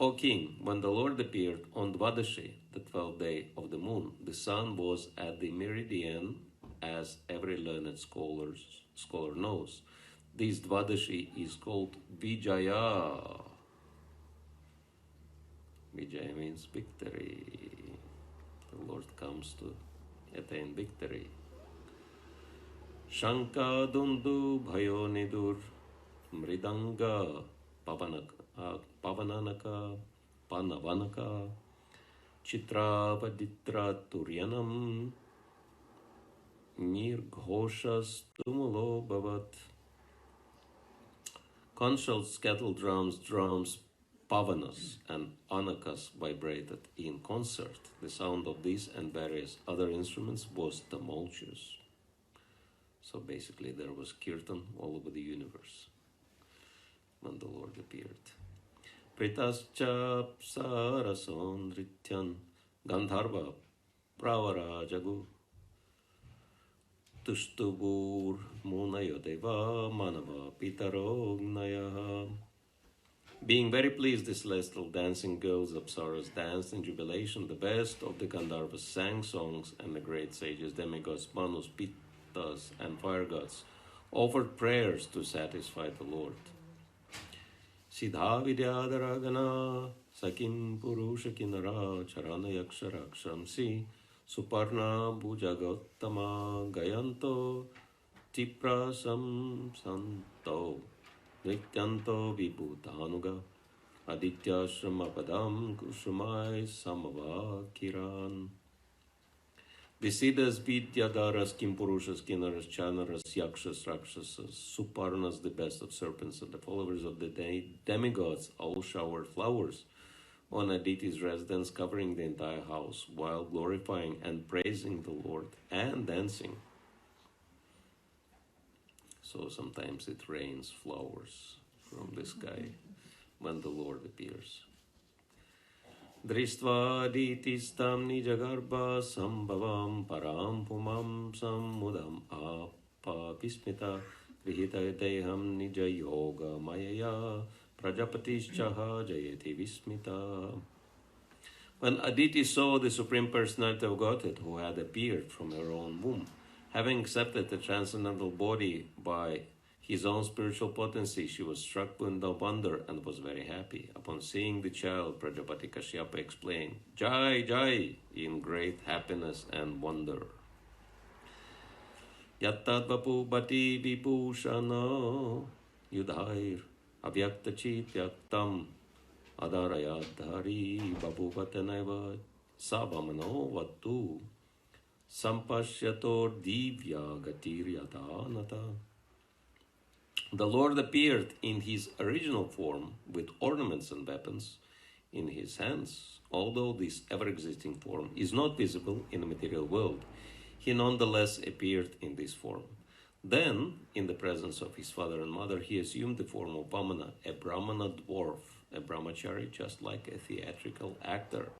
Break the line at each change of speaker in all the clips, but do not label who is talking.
O king, when the Lord appeared on Dvadashi, the 12th day of the moon, the sun was at the meridian, as every learned scholar knows. This Dvadashi is called Vijaya. Vijaya means victory. The Lord comes to attain victory. Shanka dundu bhayo nidur mridanga pavananaka panavanaka chitravaditra turyanam nirghoshas tumulo bhavat. Conch shells, kettle drums, pavanas and anakas vibrated in concert. The sound of these and various other instruments was tumultuous. So basically there was kirtan all over the universe when the Lord appeared. Pritascha sarason nrityan gandharva pravarajagu Tushtubur munayodeva manava pitarognaya. Being very pleased, the celestial dancing girls, Apsaras, danced in jubilation. The best of the Gandharvas sang songs, and the great sages, demigods, Manus, Pittas, and fire gods offered prayers to satisfy the Lord. Siddha vidyadaragana sakim purusha kinara charana yaksharakshamsi Suparna Bhujagottama Gayanto Tiprasam Santo Nityanto Vibhutanuga Aditya Shamapadam Kushumai Samava Kiran. The Siddhas, Vidyadharas, Kimpurushas, Kinnaras, Chanaras, Yakshas, Rakshasas, Suparnas, the best of serpents, and the followers of the demigods all showered flowers on Aditi's residence, covering the entire house, while glorifying and praising the Lord and dancing. So sometimes it rains flowers from the sky when the Lord appears. Dristva Aditistam Nijagarbha Sambhavam Param Pumam Samudam Apa Vismita Vihita Deham Nija Yoga Mayaya Prajapatischaha Jayati Vismita. When Aditi saw the Supreme Personality of Godhead, who had appeared from her own womb, having accepted the transcendental body by his own spiritual potency, she was struck with wonder and was very happy. Upon seeing the child, Prajapati Kashyapa explained, Jai, Jai, in great happiness and wonder. Yattad vapu bati vibhushana yudhair avyakta yaktam adarayadhari babhuvatanaiva savamano vatu sampashyator divya gatir yadanata. The Lord appeared in his original form with ornaments and weapons in his hands. Although this ever-existing form is not visible in the material world, he nonetheless appeared in this form. Then, in the presence of his father and mother, he assumed the form of Vamana, a Brahmana dwarf, a brahmachari, just like a theatrical actor.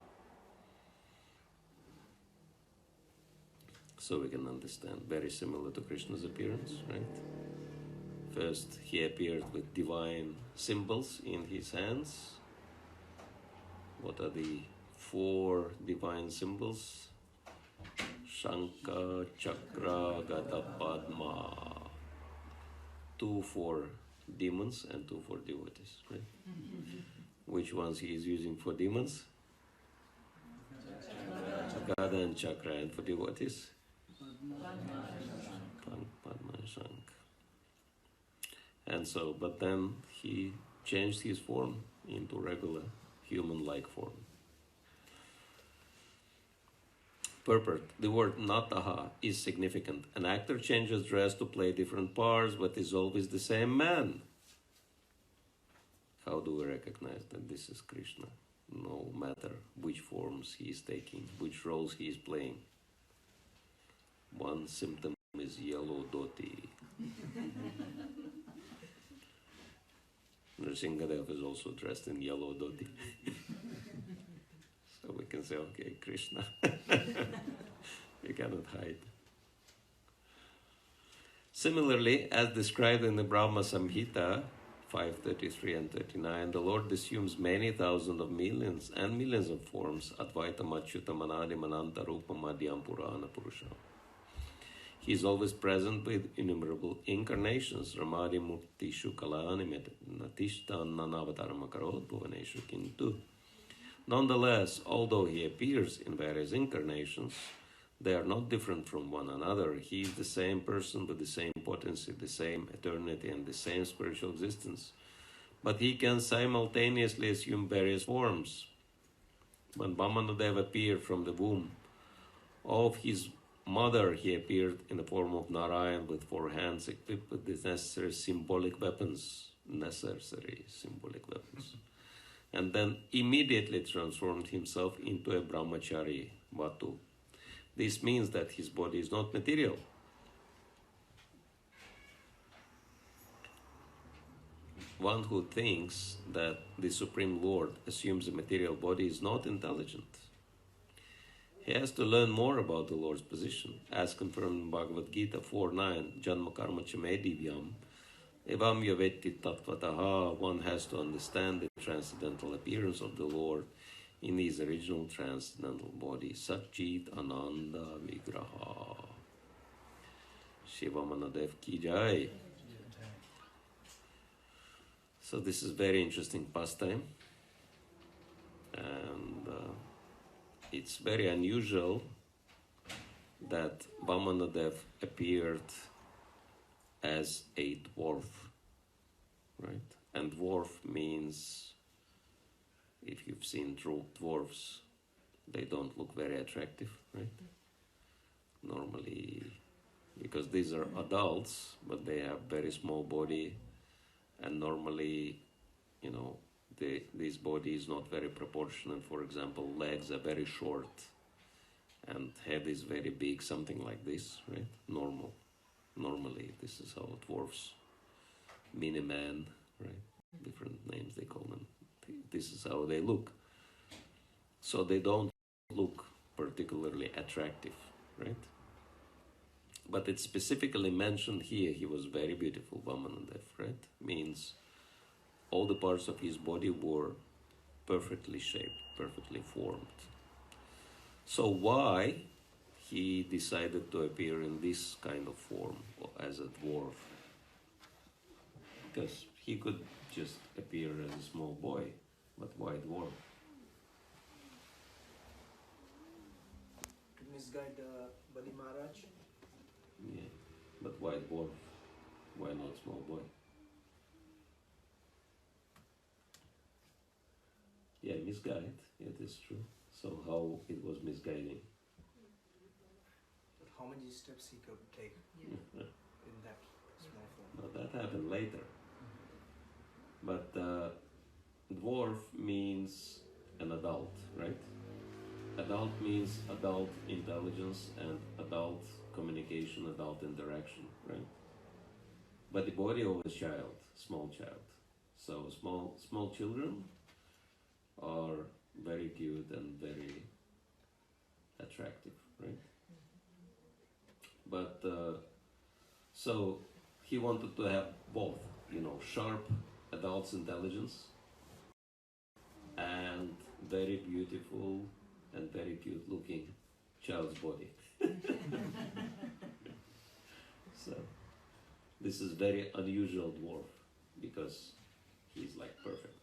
So we can understand, very similar to Krishna's appearance, right? First, he appeared with divine symbols in his hands. What are the 4 divine symbols? Shankha, Chakra, Gada, Padma. 2 for demons and 2 for devotees, right? Which ones he is using for demons? Gada and Chakra, and for devotees? Padma and Shankha. And so, but then he changed his form into regular human-like form. Purport. The word nataha is significant. An actor changes dress to play different parts, but is always the same man. How do we recognize that this is Krishna? No matter which forms he is taking, which roles he is playing. One symptom is yellow dhoti. Nrsimhadev is also dressed in yellow dhoti. So we can say, okay, Krishna. You cannot hide. Similarly, as described in the Brahma Samhita 5:33 and 39, the Lord assumes many thousands of millions and millions of forms, Advaita Machyuta Manadi Mananta Rupa Madhyam Purana Purusha. He is always present with innumerable incarnations, Ramadi Murtishu Kalani Natishta Nanavataram Bhuvaneshu Kintu. Nonetheless, although he appears in various incarnations, they are not different from one another. He is the same person with the same potency, the same eternity, and the same spiritual existence. But he can simultaneously assume various forms. When Vamanadeva appeared from the womb of his mother, he appeared in the form of Narayan with 4 hands equipped with the necessary symbolic weapons. And then immediately transformed himself into a brahmachari, Vatu. This means that his body is not material. One who thinks that the Supreme Lord assumes a material body is not intelligent. He has to learn more about the Lord's position, as confirmed in Bhagavad Gita 4.9, Janma Karma Chame Divyam, Evam Yavetti Tattvataha. One has to understand the transcendental appearance of the Lord in his original transcendental body, Satchit Ananda Vigraha. Shiva Vamanadeva Ki Jai. So this is very interesting pastime, and it's very unusual that Vamanadeva appeared as a dwarf, right? And dwarf means, if you've seen dwarfs, they don't look very attractive, right? Normally, because these are adults, but they have very small body, and normally, you know, this body is not very proportionate. For example, legs are very short, and head is very big, something like this, right? Normally, this is how dwarfs, mini-man, right? Different names they call them. This is how they look. So they don't look particularly attractive, right? But it's specifically mentioned here, he was very beautiful, Vamanadeva, right? Means all the parts of his body were perfectly shaped, perfectly formed. So why he decided to appear in this kind of form as a dwarf? Because he could just appear as a small boy, but why dwarf?
To misguide Bali Maharaj.
Yeah, but why dwarf? Why not small boy? Yeah, misguide, it is true. So how it was misguiding?
But how many steps he could take in that small form?
But that happened later. But dwarf means an adult, right? Adult means adult intelligence and adult communication, adult interaction, right? But the body of a child, small child. So small children are very cute and very attractive, right? But so he wanted to have both, you know, sharp adult's intelligence and very beautiful and very cute looking child's body. So this is very unusual dwarf because he's like perfect.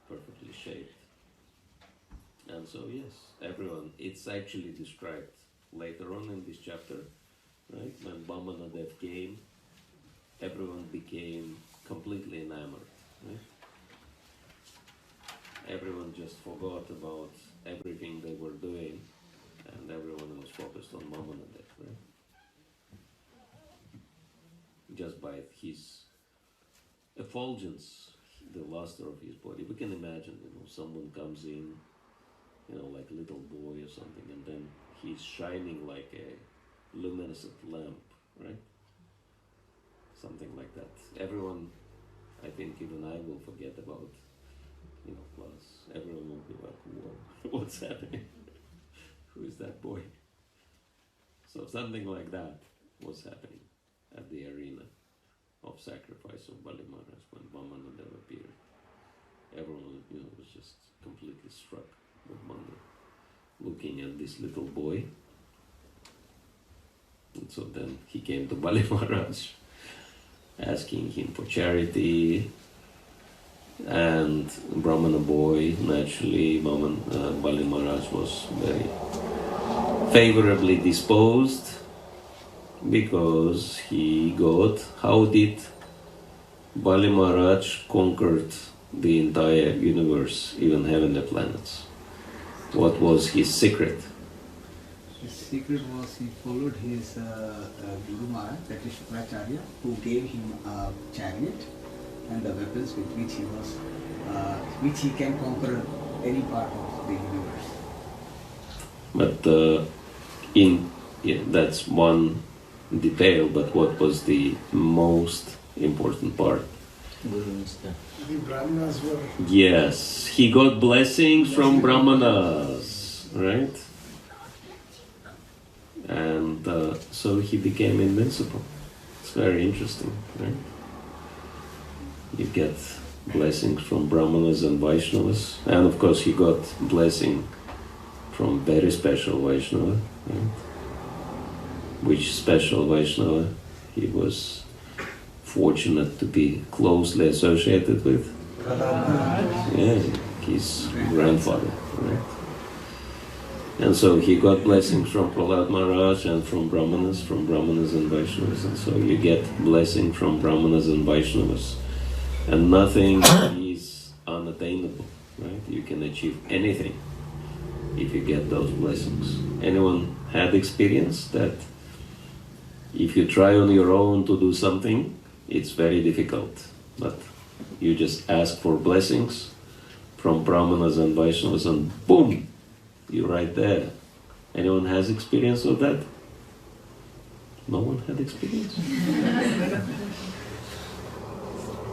Perfectly shaped. And so yes, everyone, it's actually described later on in this chapter, right? When Vamanadeva came, everyone became completely enamored, right? Everyone just forgot about everything they were doing, and everyone was focused on Vamanadeva, right? Just by his effulgence, the luster of his body. We can imagine, you know, someone comes in, you know, like a little boy or something, and then he's shining like a luminescent lamp, right? Something like that. Everyone, I think even I will forget about, you know, class. Everyone will be like, whoa, what's happening? Who is that boy? So something like that was happening. at the arena of sacrifice of Bali Maharaj when Vamanadeva appeared. Everyone, was just completely struck with wonder, looking at this little boy. And so then he came to Bali Maharaj, asking him for charity. And Brahmana boy, naturally, Bali Maharaj was very favorably disposed, because he got, how did Bali Maharaj conquered the entire universe, even heavenly planets? What was his secret?
His secret was he followed his Guru Maharaj, that is Shukracharya, who gave him a chariot and the weapons with which he was, which he can conquer any part of the universe.
But that's one detail, but what was the most important part?
The Brahmanas were...
Yes, he got blessings from Brahmanas, right? And so he became invincible. It's very interesting, right? You get blessings from Brahmanas and Vaishnavas, and of course he got blessing from very special Vaishnava, right? Which special Vaishnava he was fortunate to be closely associated with? Yeah, his grandfather, right? And so he got blessings from Prahlad Maharaj and from Brahmanas and Vaishnavas, and so you get blessing from Brahmanas and Vaishnavas, and nothing is unattainable, right? You can achieve anything if you get those blessings. Anyone had experience that if you try on your own to do something, it's very difficult, but you just ask for blessings from Brahmanas and Vaishnavas and boom, you're right there. Anyone has experience of that? No one had experience?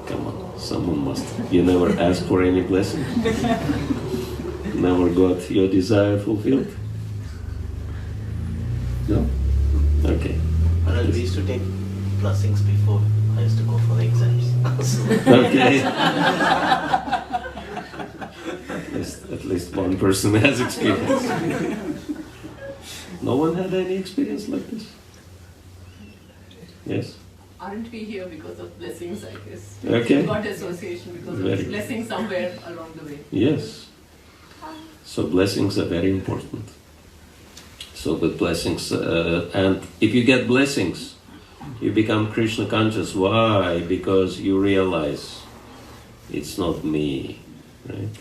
Come on, someone must. You never asked for any blessings? Never got your desire fulfilled? No? Okay.
Well, we used to take blessings before I used to go for the exams.
Okay. At least one person has experience. No one had any experience like this? Yes?
Aren't we here because of blessings, I guess?
Okay.
We got association because of blessings somewhere along the way.
Yes. So blessings are very important. So with blessings, and if you get blessings, you become Krishna conscious. Why? Because you realize it's not me, right?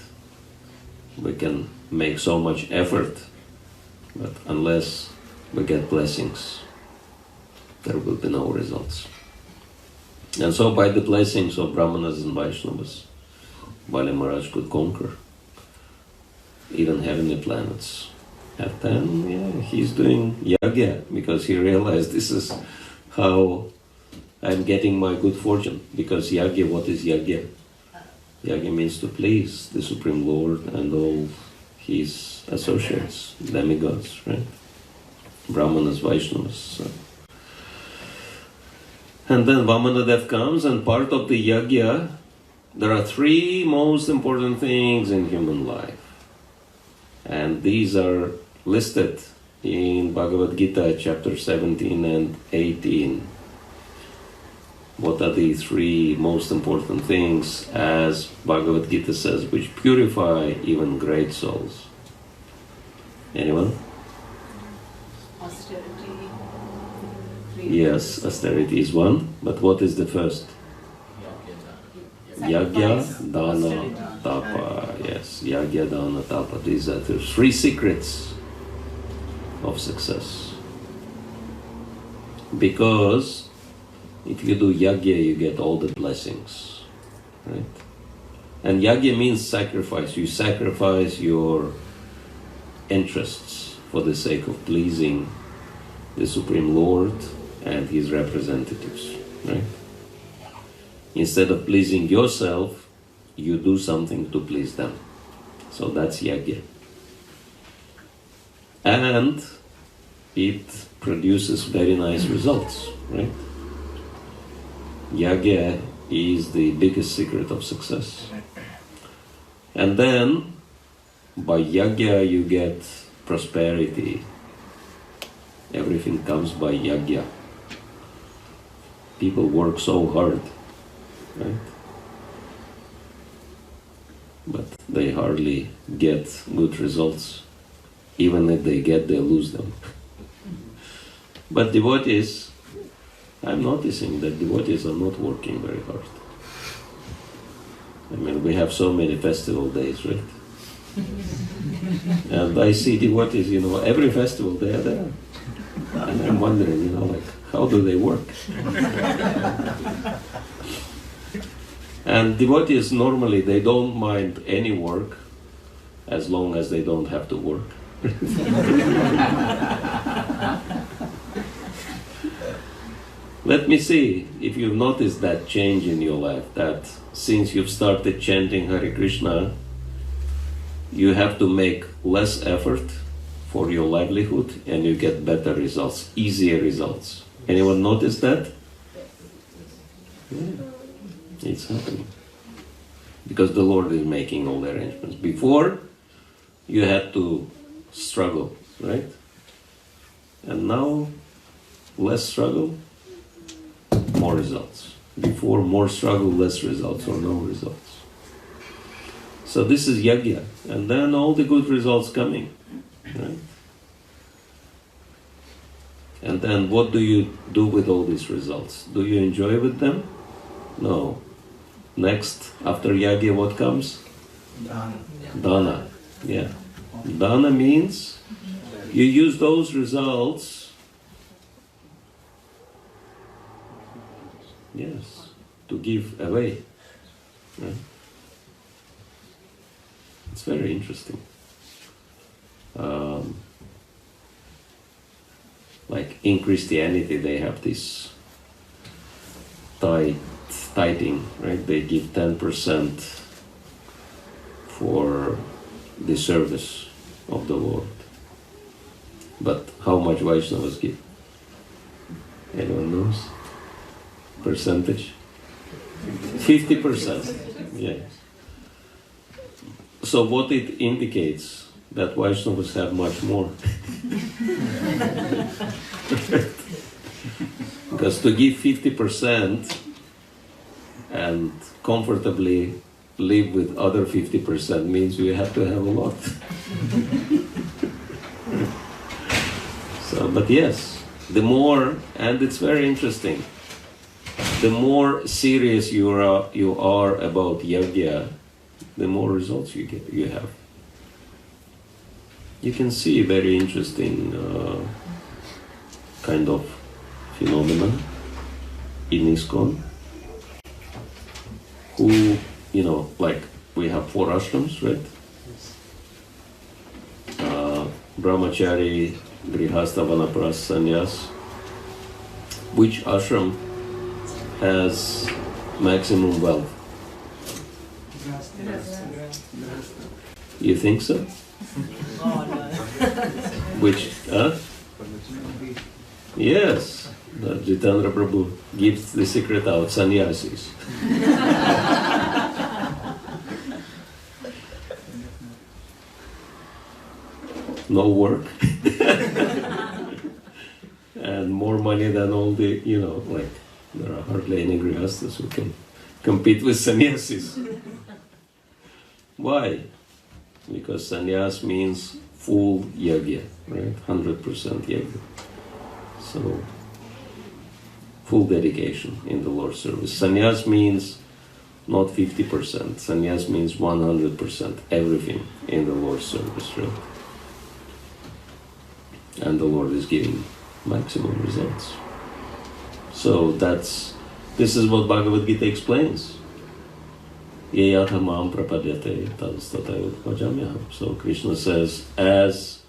We can make so much effort, but unless we get blessings, there will be no results. And so by the blessings of Brahmanas and Vaishnavas, Bali Maharaj could conquer even heavenly planets. And then, he's doing yagya, because he realized this is how I'm getting my good fortune. Because yagya, what is yagya? Yagya means to please the Supreme Lord and all his associates, demigods, right? Brahmanas, Vaishnavas. So. And then Vamanadeva comes, and part of the yagya, there are three most important things in human life. And these are listed in Bhagavad Gita, chapter 17 and 18. What are the three most important things, as Bhagavad Gita says, which purify even great souls? Anyone?
Austerity.
Yes, austerity is one, but what is the first? Yagya, Dana, Tapa. Yes, Yagya, Dana, Tapa. These are the three secrets of success. Because if you do yagya, you get all the blessings, right? And yagya means sacrifice. You sacrifice your interests for the sake of pleasing the Supreme Lord and His representatives, right? Instead of pleasing yourself, you do something to please them. So that's yagya. And it produces very nice results, right? Yagya is the biggest secret of success. And then, by yagya you get prosperity. Everything comes by yagya. People work so hard, right? But they hardly get good results. Even if they get, they lose them. But devotees, I'm noticing that devotees are not working very hard. I mean, we have so many festival days, right? And I see devotees, every festival they are there. And I'm wondering, how do they work? And devotees, normally, they don't mind any work as long as they don't have to work. Let me see if you've noticed that change in your life, that since you've started chanting Hare Krishna, you have to make less effort for your livelihood and you get better results, easier results. Anyone notice that? Yeah, it's happening. Because the Lord is making all the arrangements. Before, you had to struggle, right? And now, less struggle, more results. Before, more struggle, less results, or no results. So this is yagya, and then all the good results coming, right? And then what do you do with all these results? Do you enjoy with them? No. Next, after yagya, what comes? Dana. Yeah. Dana means you use those results, yes, to give away. Right? It's very interesting. Like in Christianity, they have this tithing, right? They give 10% for the service of the Lord. But how much Vaishnavas give? Anyone knows? Percentage? 50%. Yeah. So what it indicates? That Vaishnavas have much more. Because to give 50% and comfortably live with other 50% means you have to have a lot. So, but yes, the more, and it's very interesting, the more serious you are about yagya, the more results you have. You can see a very interesting kind of phenomenon in ISKCON, who, like we have 4 ashrams, right? Brahmachari, Grihastha, Vanaprastha, Sannyas. Which ashram has maximum wealth? You think so? Which, Yes, Jitendra Prabhu gives the secret out, sannyasis. No work. And more money than all the, like, there are hardly any grihasthas who can compete with sannyasis. Why? Because sannyas means full yagya, right? 100% yagya. So, full dedication in the Lord's service. Sannyas means not 50%. Sannyas means 100%, everything in the Lord's service, right? And the Lord is giving maximum results. So this is what Bhagavad Gita explains. So Krishna says, as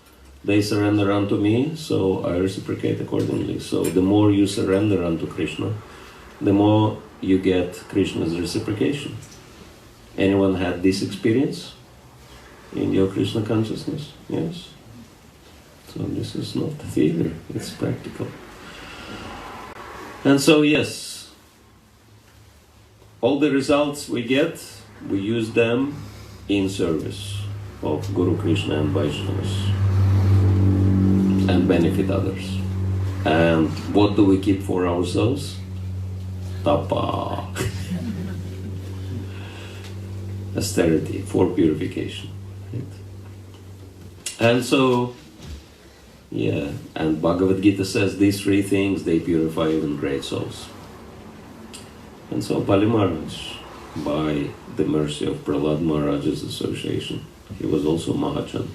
they surrender unto me, so I reciprocate accordingly. So the more you surrender unto Krishna, the more you get Krishna's reciprocation. Anyone had this experience in your Krishna consciousness? Yes? So this is not theater, it's practical. And so yes, all the results we get, we use them in service of Guru Krishna and Vaishnavas and benefit others. And what do we keep for ourselves? Tapa. Austerity for purification. Right? And so, yeah, and Bhagavad Gita says these three things, they purify even great souls. And so Bali Maharaj, by the mercy of Prahlad Maharaj's association, he was also Mahachan.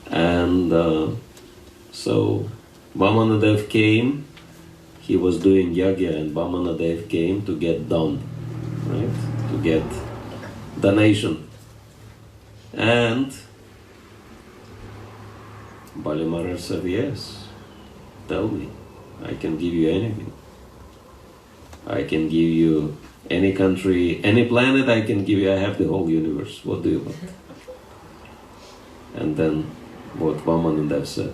And so Vamanadeva came, he was doing yagya, and Vamanadeva came to get done, right? To get donation. And Bali Maharaj said, yes, tell me, I can give you anything. I can give you any country, any planet I can give you, I have the whole universe. What do you want? And then what Vamanadeva said.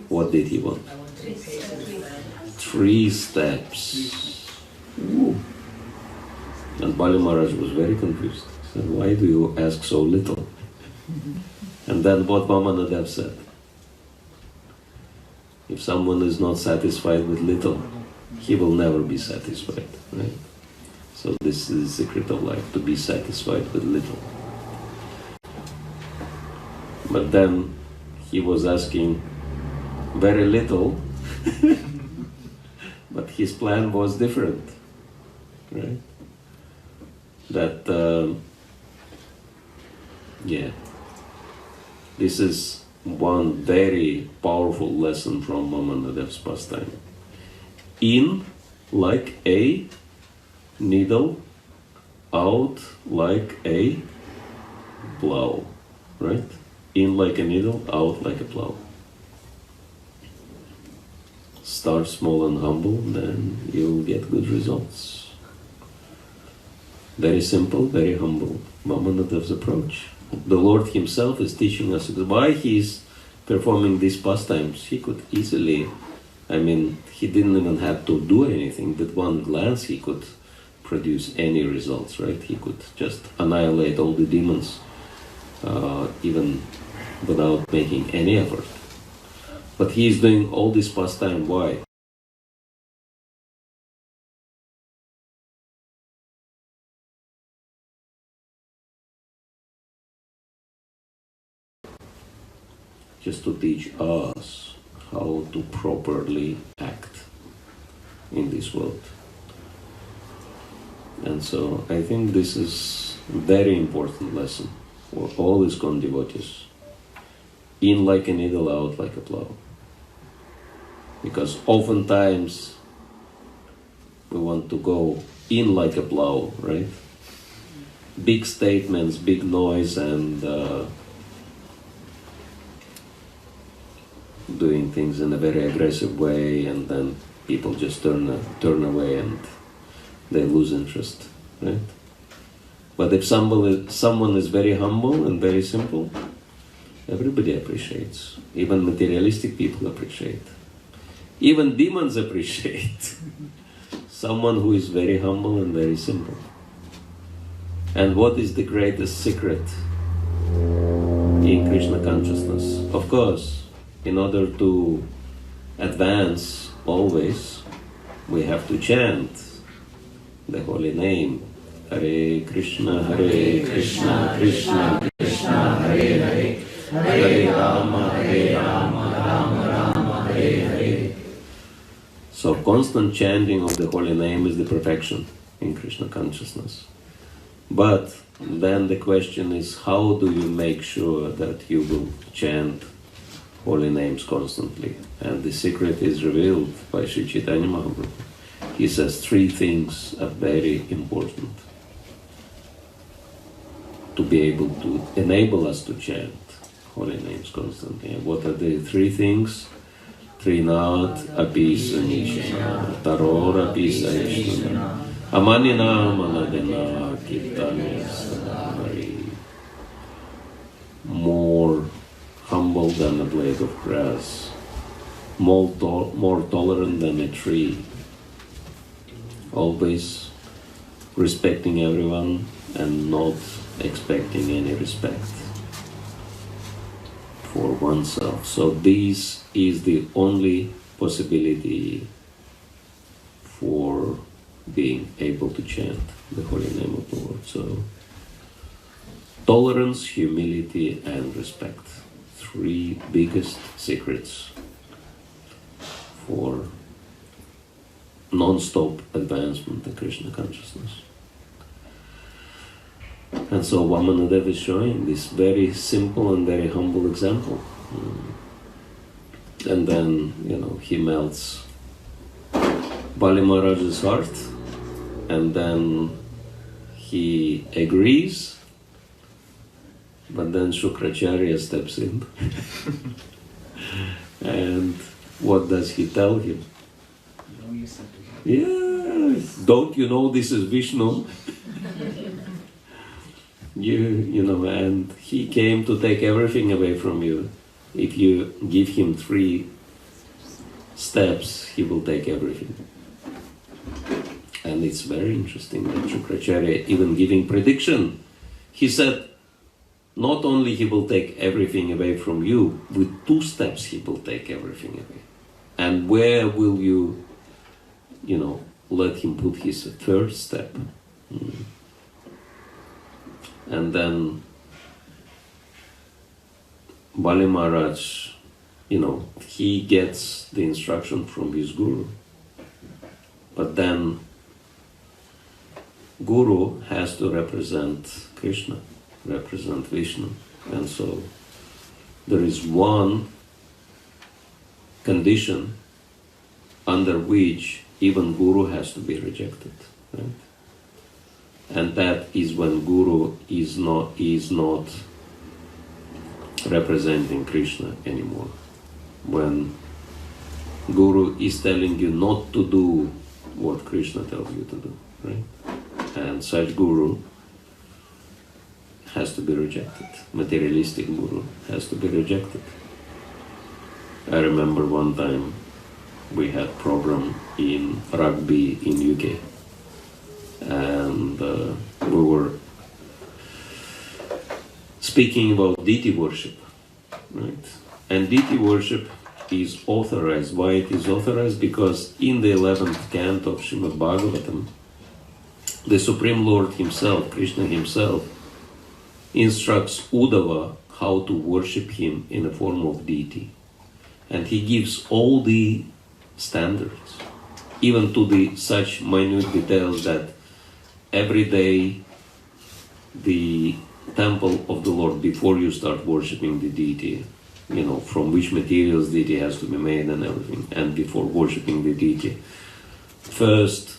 What did he want? 3 steps. Ooh. And Bali Maharaj was very confused. He said, why do you ask so little? And then what Vamanadeva said. If someone is not satisfied with little, he will never be satisfied, right? So this is the secret of life, to be satisfied with little. But then he was asking very little, but his plan was different, right? That, yeah, this is one very powerful lesson from Vamanadeva's pastime. In like a needle, out like a plow, right? In like a needle, out like a plow. Start small and humble, then you'll get good results. Very simple, very humble. Vamanadeva's approach. The Lord Himself is teaching us why He is performing these pastimes. He could easily, He didn't even have to do anything. With one glance He could produce any results, right? He could just annihilate all the demons, even without making any effort. But He is doing all this pastime, why? Just to teach us how to properly act in this world. And so I think this is a very important lesson for all ISKCON devotees. In like a needle, out like a plow. Because oftentimes we want to go in like a plow, right? Big statements, big noise, and doing things in a very aggressive way, and then people just turn away and they lose interest, right? But if someone is very humble and very simple, everybody appreciates. Even materialistic people appreciate. Even demons appreciate someone who is very humble and very simple. And what is the greatest secret in Krishna consciousness? Of course, in order to advance always, we have to chant the holy name. Hare Krishna, Krishna Krishna, Hare Hare, Hare Rama, Rama Rama, Hare Hare. So constant chanting of the holy name is the perfection in Krishna consciousness. But then the question is, how do you make sure that you will chant holy names constantly? And the secret is revealed by Sri Chaitanya Mahaprabhu. He says 3 things are very important to be able to enable us to chant holy names constantly. And what are the 3 things? Trinat api sanishana, taror api sanishana, amanina manadena kirtane sadamari. More humble than a blade of grass, more tolerant than a tree, always respecting everyone and not expecting any respect for oneself. So this is the only possibility for being able to chant the holy name of the Lord. So tolerance, humility, and respect. 3 biggest secrets for non-stop advancement in Krishna consciousness. And so Vamanadeva is showing this very simple and very humble example. And then, he melts Bali Maharaj's heart, and then he agrees, but then Shukracharya steps in. And what does he tell him?
Don't listen to him.
Yeah, don't you know this is Vishnu? And he came to take everything away from you. If you give him 3 steps, he will take everything. And it's very interesting that Shukracharya even giving prediction. He said, not only he will take everything away from you, with 2 steps he will take everything away. And where will you, let him put his 3rd step? And then Bali Maharaj, he gets the instruction from his guru. But then Guru has to represent Krishna, represent Vishnu. And so there is one condition under which even Guru has to be rejected. Right? And that is when Guru is not representing Krishna anymore. When Guru is telling you not to do what Krishna tells you to do, right? And such Guru has to be rejected. Materialistic Guru has to be rejected. I remember one time we had program in rugby in UK, and we were speaking about deity worship, right? And deity worship is authorized. Why it is authorized? Because in the 11th canto of Srimad Bhagavatam, the Supreme Lord himself, Krishna himself, instructs Uddhava how to worship him in a form of deity. And he gives all the standards, even to the such minute details that every day the temple of the Lord, before you start worshipping the deity, from which materials deity has to be made and everything, and before worshipping the deity, first,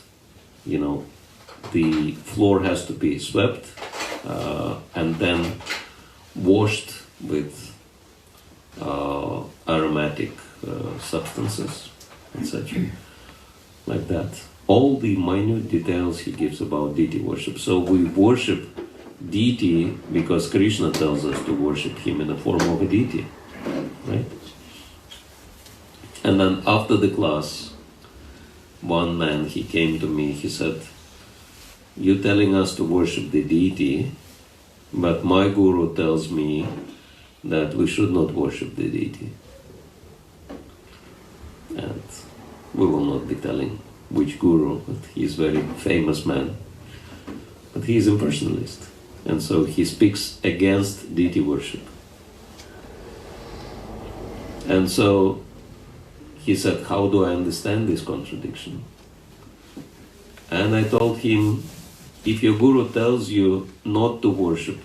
the floor has to be swept and then washed with aromatic substances, etc. Like that. All the minute details he gives about deity worship. So we worship deity because Krishna tells us to worship him in the form of a deity, right? And then after the class, one man, he came to me, he said, "You're telling us to worship the deity, but my guru tells me that we should not worship the deity." And we will not be telling which guru, but he's a very famous man. But he is impersonalist, and so he speaks against deity worship. And so he said, "How do I understand this contradiction?" And I told him, if your guru tells you not to worship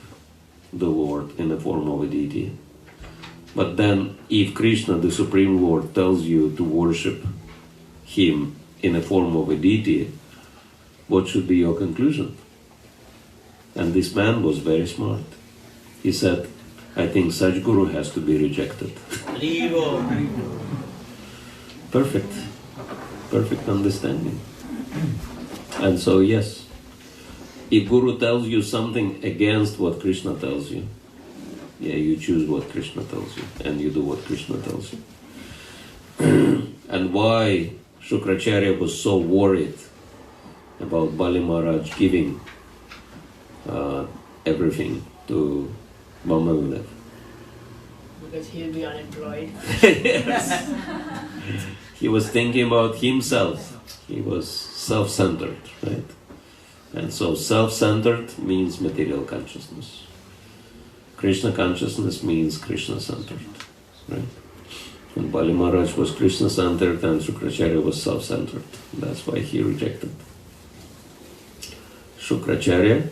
the Lord in the form of a deity, but then if Krishna, the Supreme Lord, tells you to worship him in the form of a deity, what should be your conclusion? And this man was very smart. He said, "I think such guru has to be rejected." Perfect. Perfect understanding. And so, yes, if guru tells you something against what Krishna tells you, you choose what Krishna tells you, and you do what Krishna tells you. And why Shukracharya was so worried about Bali Maharaj giving everything to Vamanadeva.
Because he'll be unemployed.
Yes. He was thinking about himself. He was self-centered, right? And so self-centered means material consciousness. Krishna consciousness means Krishna-centered, right? And Bali Maharaj was Krishna-centered and Shukracharya was self-centered. That's why he rejected Shukracharya.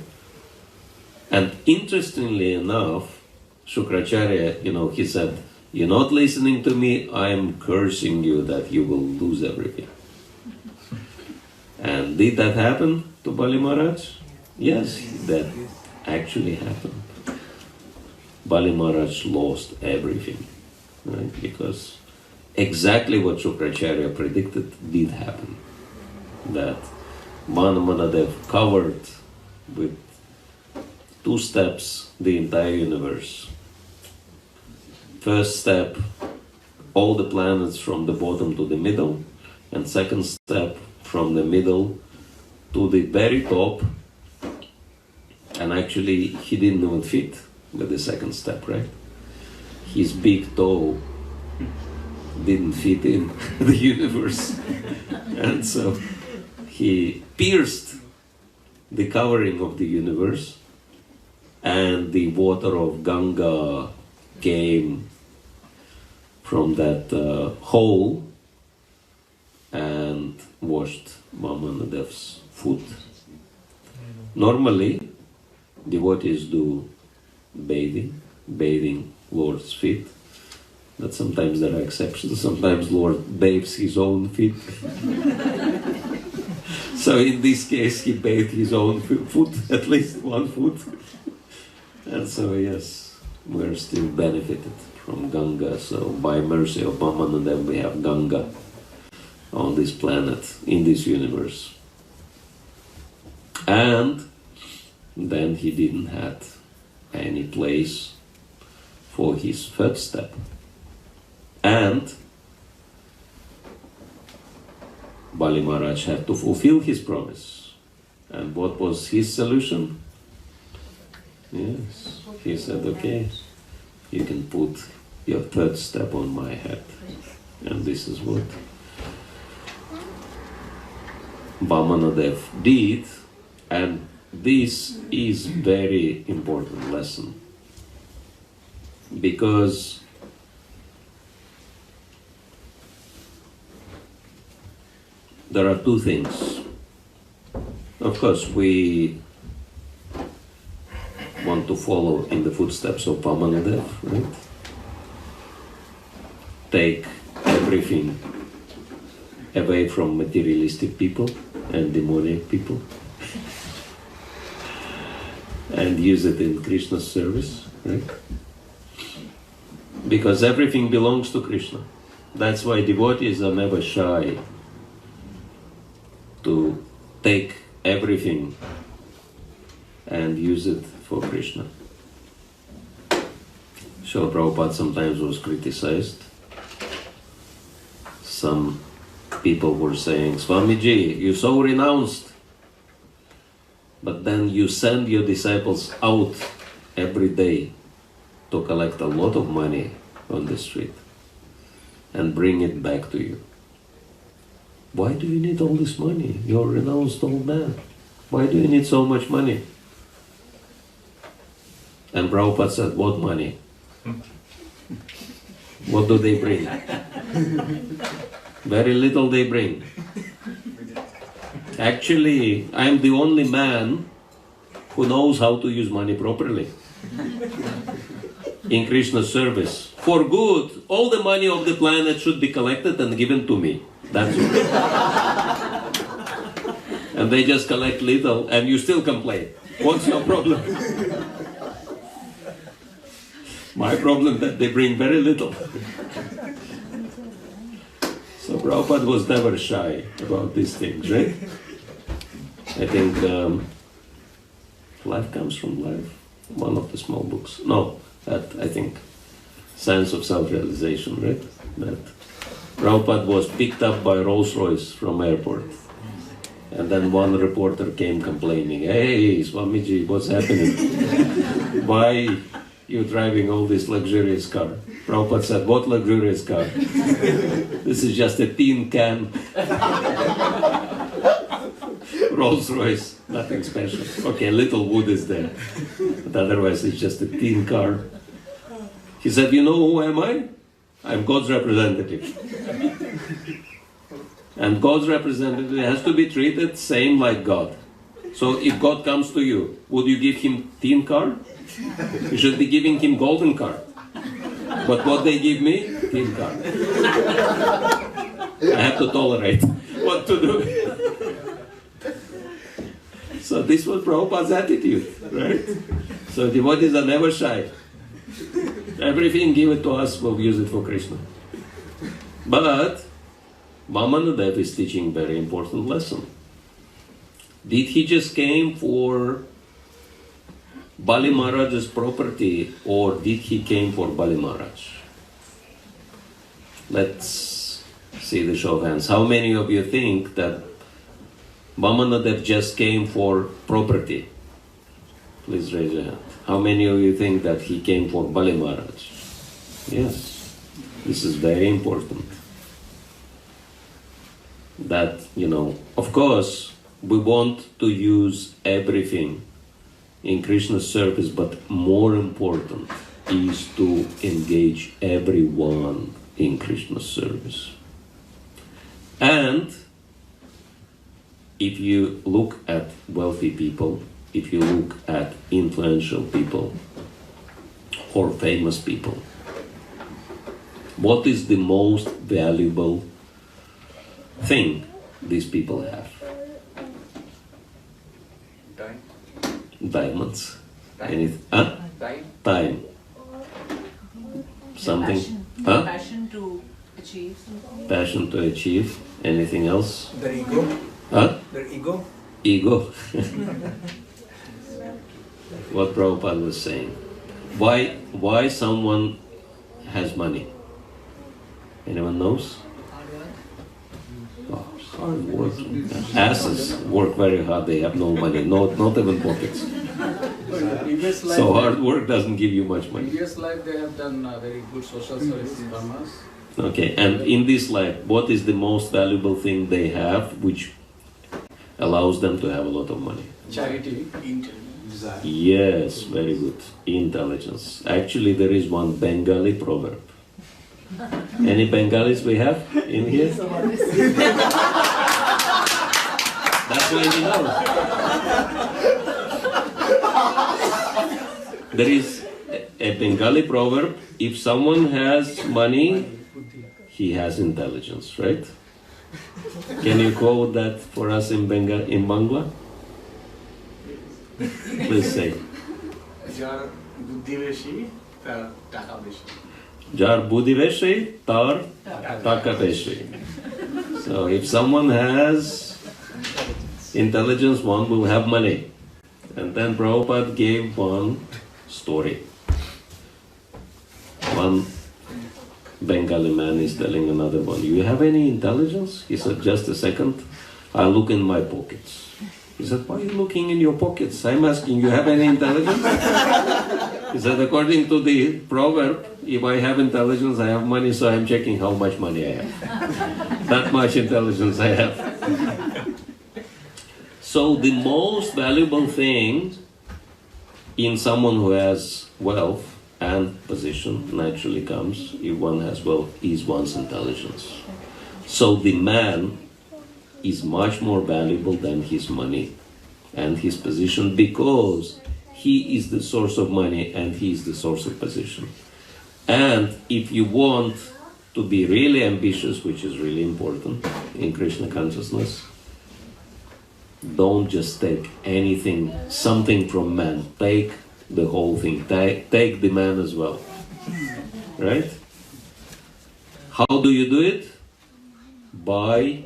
And interestingly enough, Shukracharya, he said, "You're not listening to me, I am cursing you that you will lose everything." And did that happen to Bali Maharaj? Yes, that actually happened. Bali Maharaj lost everything, right? Because exactly what Shukracharya predicted did happen. That Vamanadeva covered with 2 steps the entire universe. First step, all the planets from the bottom to the middle, and second step, from the middle to the very top. And actually, he didn't even fit with the second step, right? His big toe didn't fit in the universe. And so he pierced the covering of the universe, and the water of Ganga came from that hole and washed Vamanadeva's foot. Normally, devotees do bathing Lord's feet. But sometimes there are exceptions. Sometimes Lord bathes his own feet. So in this case, he bathed his own foot, at least one foot. And so yes, we're still benefited from Ganga. So by mercy of Vamanadeva, we have Ganga on this planet, in this universe. And then he didn't have any place for his third step. And Bali Maharaj had to fulfill his promise. And what was his solution? Yes, he said, okay, you can put your third step on my head. And this is what Vamanadeva did, and this is very important lesson, because there are 2 things. Of course, we want to follow in the footsteps of Vamanadeva, right? Take everything away from materialistic people and demoniac people and use it in Krishna's service, right? Because everything belongs to Krishna. That's why devotees are never shy to take everything and use it for Krishna. Srila Prabhupada sometimes was criticized. Some people were saying, Swamiji, you're so renounced, but then you send your disciples out every day to collect a lot of money on the street and bring it back to you. Why do you need all this money? You're a renounced old man. Why do you need so much money? And Prabhupada said, what money? What do they bring? Very little they bring. Actually, I'm the only man who knows how to use money properly in Krishna's service. For good, all the money of the planet should be collected and given to me. That's it. And they just collect little and you still complain. What's your problem? My problem that they bring very little. So Prabhupada was never shy about these things, right? I think Life Comes from Life, one of the small books. No, that I think Science of Self-Realization, right? That Prabhupada was picked up by Rolls-Royce from airport. And then one reporter came complaining, "Hey, Swamiji, what's happening? Why you driving all this luxurious car?" Prabhupada said, "What luxurious car? This is just a tin can. Rolls Royce, nothing special. Okay, a little wood is there, but otherwise it's just a tin car." He said, "You know who am I? I'm God's representative. And God's representative has to be treated same like God. So if God comes to you, would you give him tin car? You should be giving him golden car. But what they give me? Tin car. I have to tolerate what to do." So this was Prabhupada's attitude, right? So devotees are never shy. Everything, give it to us, we'll use it for Krishna. But Vamanadeva is teaching very important lesson. Did he just came for Bali Maharaj's property, or did he came for Bali Maharaj? Let's see the show of hands. How many of you think that Vamanadeva just came for property? Please raise your hand. How many of you think that he came for Bali Maharaj? Yes, this is very important. That, of course, we want to use everything in Krishna's service, but more important is to engage everyone in Krishna's service. And if you look at wealthy people, if you look at influential people or famous people, what is the most valuable thing these people have?
Time.
Diamonds.
Time. Time.
Time. Something.
Passion. Passion to achieve something.
Passion to achieve. Anything else?
Their ego.
Their
ego.
Ego. What Prabhupada was saying. Why someone has money? Anyone knows? Oh, hard work. Asses work very hard, they have no money, not even pockets. So hard work doesn't give you much money.
In previous life they have done very good social service dharmas.
Okay, and in this life, what is the most valuable thing they have which allows them to have a lot of money?
Charity.
Yes, very good. Intelligence. Actually, there is one Bengali proverb. Any Bengalis we have in here? That's why we know. There is a Bengali proverb, if someone has money, he has intelligence, right? Can you quote that for us in Bangla? Please say.
Jar buddhi beshi, tar taka beshi.
Jar buddhi beshi, tar taka beshi. So if someone has intelligence, one will have money. And then Prabhupada gave one story. One Bengali man is telling another one, "You have any intelligence?" He said, "Just a second, I'll look in my pockets." He said, "Why are you looking in your pockets? I'm asking, you have any intelligence?" He said, "According to the proverb, if I have intelligence, I have money, so I'm checking how much money I have." That much intelligence I have. So the most valuable thing in someone who has wealth and position naturally comes, if one has wealth, is one's intelligence. So the man is much more valuable than his money and his position, because he is the source of money and he is the source of position. And if you want to be really ambitious, which is really important in Krishna consciousness, don't just take anything, something from man. Take the whole thing. Take the man as well. Right? How do you do it? By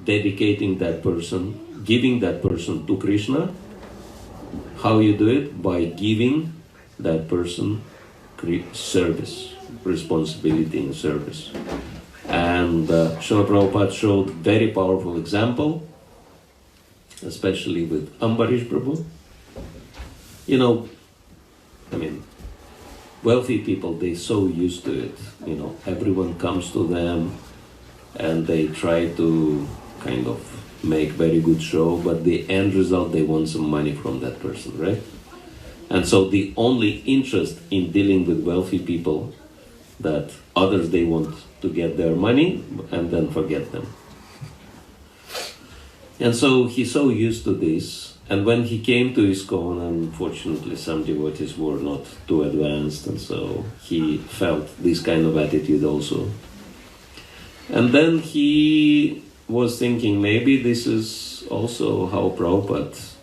dedicating that person, giving that person to Krishna. How you do it? By giving that person service, responsibility in service. And Srila Prabhupada showed very powerful example. especially with Ambarish Prabhu. You know, I mean, wealthy people, they're so used to it. You know, everyone comes to them and they try to kind of make very good show, but the end result, they want some money from that person, right? And so the only interest in dealing with wealthy people, that others, they want to get their money and then forget them. And so he's so used to this. And when he came to ISKCON, unfortunately some devotees were not too advanced, and so he felt this kind of attitude also. And then he was thinking, maybe this is also how Prabhupada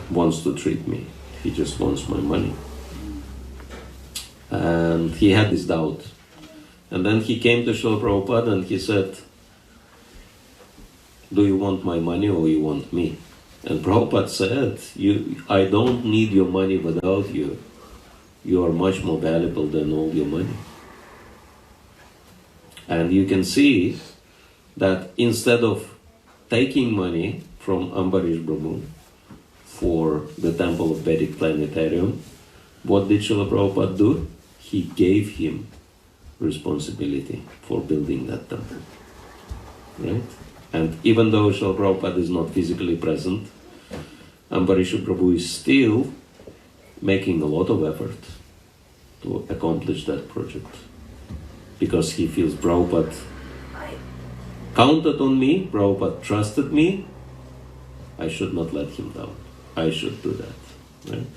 wants to treat me. He just wants my money. And he had this doubt. And then he came to Srila Prabhupada and he said, do you want my money or you want me? And Prabhupada said, I don't need your money without you. You are much more valuable than all your money. And you can see that instead of taking money from Ambarish Prabhu for the temple of Vedic Planetarium, what did Srila Prabhupada do? He gave him responsibility for building that temple. Right? And even though Srila Prabhupada is not physically present, Ambarish Prabhu is still making a lot of effort to accomplish that project. Because he feels Prabhupada counted on me, Prabhupada trusted me, I should not let him down. I should do that, right?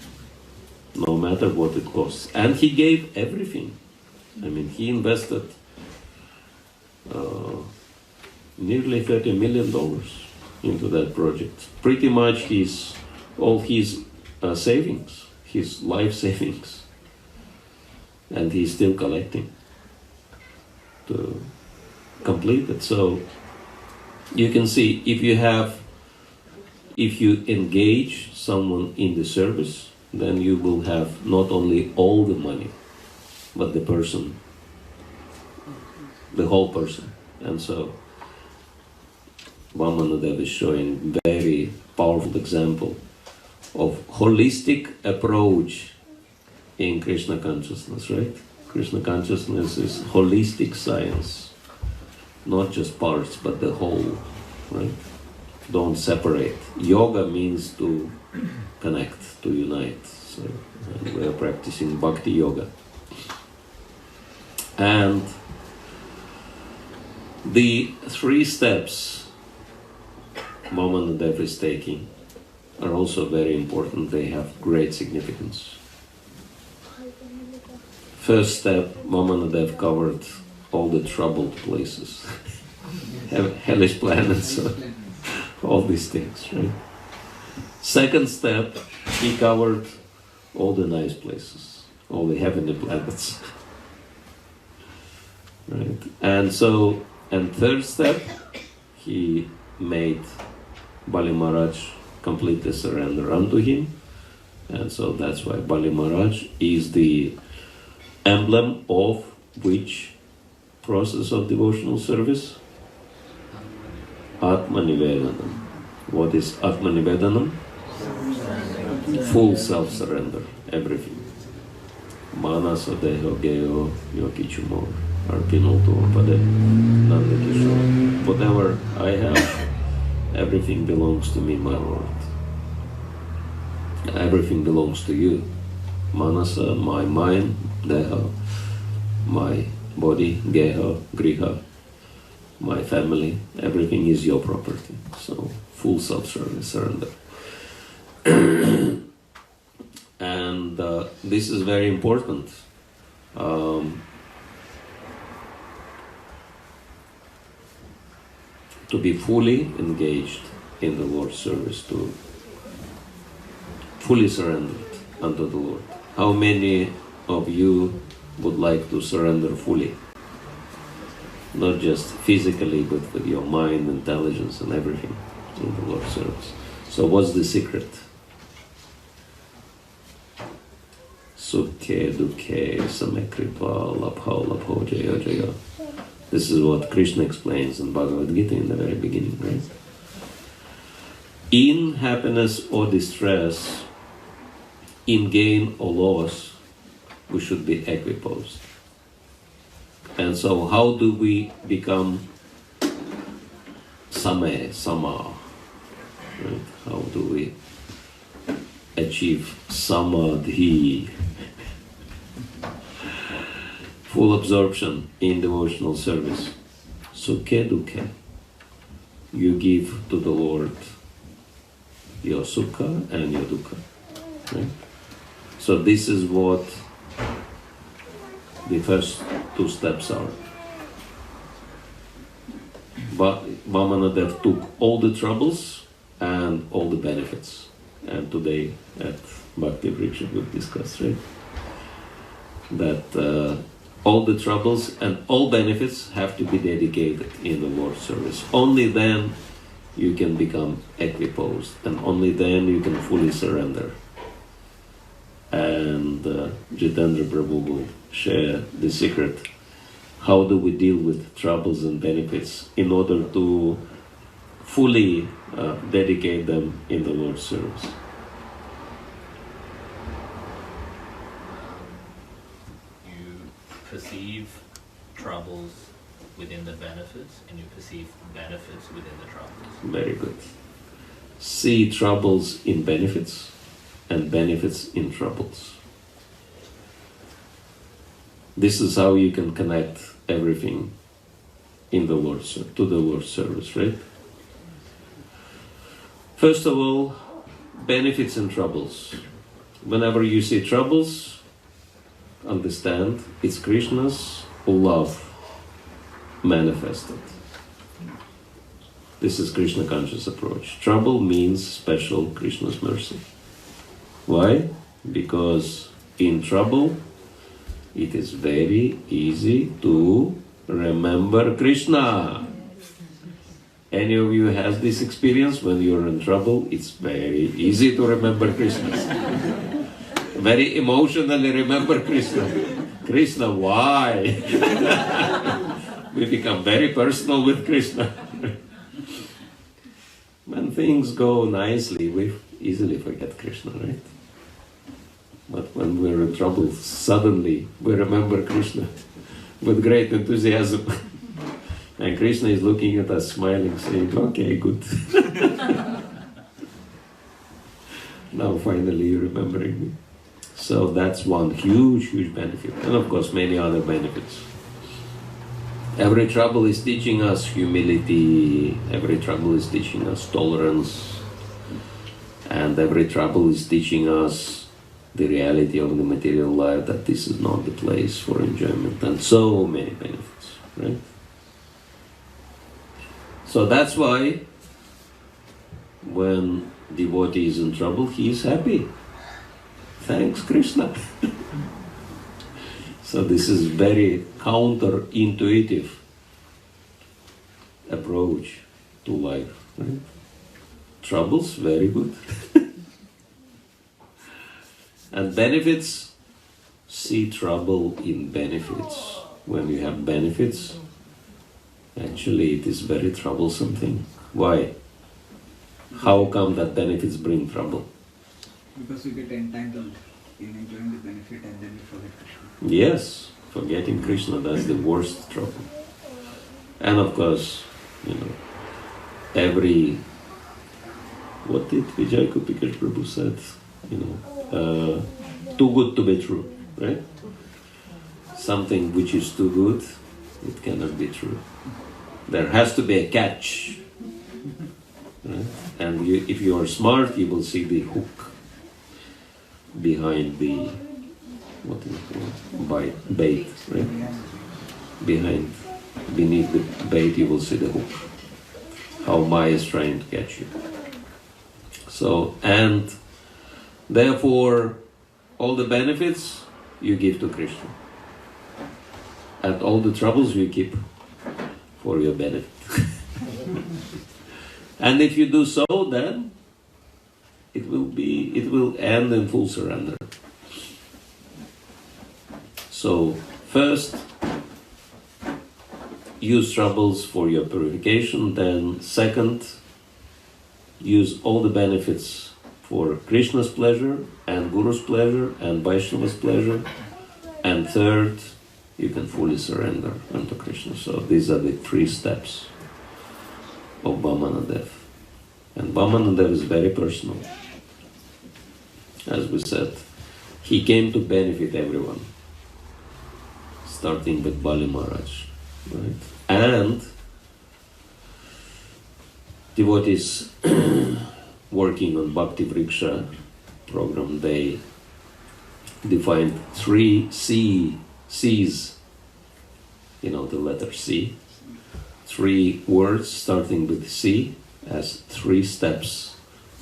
No matter what it costs. And he gave everything. I mean, he invested nearly $30 million into that project. Pretty much all his savings, his life savings. And he's still collecting to complete it. So you can see, if you engage someone in the service, then you will have not only all the money, but the person, the whole person. And so Vamanadeva is showing very powerful example of holistic approach in Krishna consciousness, right? Krishna consciousness is holistic science, not just parts, but the whole, right? Don't separate. Yoga means to connect, to unite. So we are practicing Bhakti Yoga. And the 3 steps Vamanadeva is taking are also very important. They have great significance. First step, Vamanadeva covered all the troubled places, hellish planets, all these things, right? Second step, he covered all the nice places, all the heavenly planets, right? And third step, he made Bali Maharaj completely surrender unto him, and so that's why Bali Maharaj is the emblem of which process of devotional service? Atma Nivedanam. What is Atma Nivedanam? Full self-surrender, everything. Manasa Deho Geo Yokichumo Arpinoto Pade Nandakishore. Whatever I have, everything belongs to me, my Lord. Everything belongs to you. Manasa, my mind, Deha, my body, Geha, Griha, my family, everything is your property. So, full self-service, surrender. And this is very important. To be fully engaged in the Lord's service, to fully surrendered unto the Lord. How many of you would like to surrender fully? Not just physically, but with your mind, intelligence, and everything in the Lord's service. So what's the secret? Sukhe dukhe samekripa labho labho jaya jaya. This is what Krishna explains in Bhagavad Gita in the very beginning, right? in happiness or distress, in gain or loss, we should be equiposed. And so how do we become sama? Right? How do we achieve samadhi? Full absorption in devotional service. Sukhe dukhe. You give to the Lord your sukha and your dukkha. Right? So this is what the first two steps are. But Vamanadeva took all the troubles and all the benefits. And today at Bhakti Rasayan we've discussed, right? That all the troubles and all benefits have to be dedicated in the Lord's service. Only then you can become equiposed, and only then you can fully surrender. And Jitendra Prabhu will share the secret. How do we deal with troubles and benefits in order to fully dedicate them in the Lord's service?
You perceive troubles within the benefits, and you perceive benefits within the troubles.
Very good. See troubles in benefits and benefits in troubles. This is how you can connect everything in the Lord's to the Lord's service, right? First of all, benefits and troubles. Whenever you see troubles, understand it's Krishna's love manifested. This is Krishna conscious approach. Trouble means special Krishna's mercy. Why? Because in trouble, it is very easy to remember Krishna. Any of you has this experience? When you're in trouble, it's very easy to remember Krishna. Very emotionally remember Krishna. Krishna, why? We become very personal with Krishna. When things go nicely, we easily forget Krishna, right? But when we're in trouble, suddenly we remember Krishna with great enthusiasm. And Krishna is looking at us, smiling, saying, okay, good. Now finally you're remembering me. So that's one huge, huge benefit. And of course, many other benefits. Every trouble is teaching us humility. Every trouble is teaching us tolerance. And every trouble is teaching us the reality of the material life, that this is not the place for enjoyment, and so many benefits, right? So that's why when devotee is in trouble, he is happy. Thanks, Krishna. So this is very counterintuitive approach to life, right? Troubles, very good. And benefits, see trouble in benefits. When you have benefits, actually it is very troublesome thing. Why? How come that benefits bring trouble?
Because you get entangled in enjoying the benefit and then you forget Krishna.
Yes, forgetting Krishna, that's the worst trouble. And of course, every, what did Vijay Kupikesh Prabhu said? Too good to be true, right? Something which is too good, it cannot be true. There has to be a catch. Right? And if you are smart, you will see the hook behind the bait, right? Beneath the bait, you will see the hook. How Maya is trying to catch you. So, and therefore, all the benefits you give to Krishna, and all the troubles you keep for your benefit. And if you do so, then it will end in full surrender. So first, use troubles for your purification. Then second, use all the benefits for Krishna's pleasure and Guru's pleasure and Vaishnava's pleasure. And third, you can fully surrender unto Krishna. So these are the 3 steps of Vamanadeva. And Vamanadeva is very personal. As we said, he came to benefit everyone, starting with Bali Maharaj, right? And devotees working on Bhakti Vriksha program, they defined 3 C's, the letter C, 3 words starting with C as 3 steps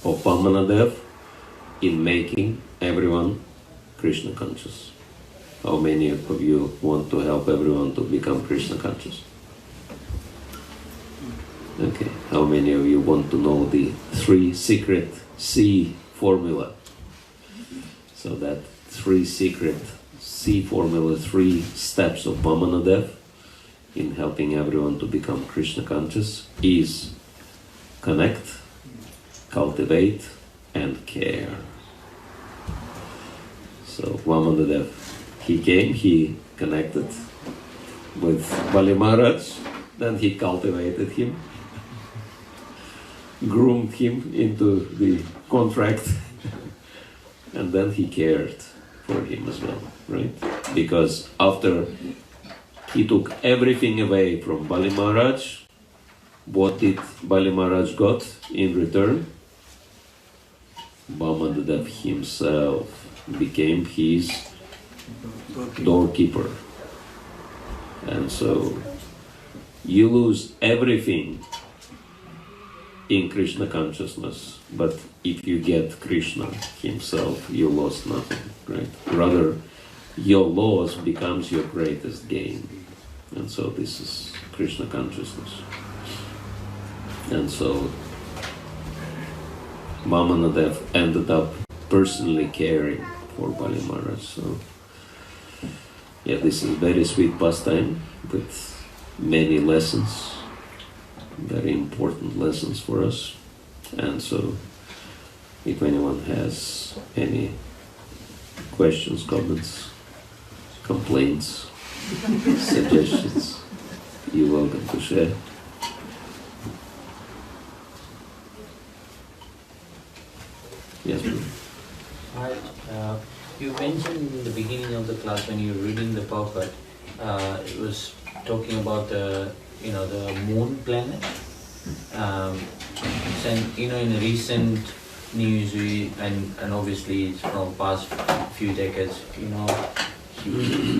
of Vamanadeva in making everyone Krishna conscious. How many of you want to help everyone to become Krishna conscious? Okay, how many of you want to know the 3 secret C formula? So that 3 secret C formula, 3 steps of Vamanadeva in helping everyone to become Krishna conscious is connect, cultivate, and care. So Vamanadeva, he came, he connected with Bali Maharaj, then he cultivated him, groomed him into the contract, and then he cared for him as well, right? Because after he took everything away from Bali Maharaj, what did Bali Maharaj got in return? Vamanadeva himself became his doorkeeper. And so you lose everything in Krishna consciousness, but if you get Krishna himself, you lost nothing, right? Rather, your loss becomes your greatest gain. And so this is Krishna consciousness. And so Vamanadeva ended up personally caring for Bali Maharaj. So yeah, this is very sweet pastime with many lessons, very important lessons for us. And so if anyone has any questions, comments, complaints, suggestions, you're welcome to share. Yes, please.
Hi. You mentioned in the beginning of the class when you were reading the Prabhupada, it was talking about the moon planet. And in the recent news, and obviously it's from past few decades,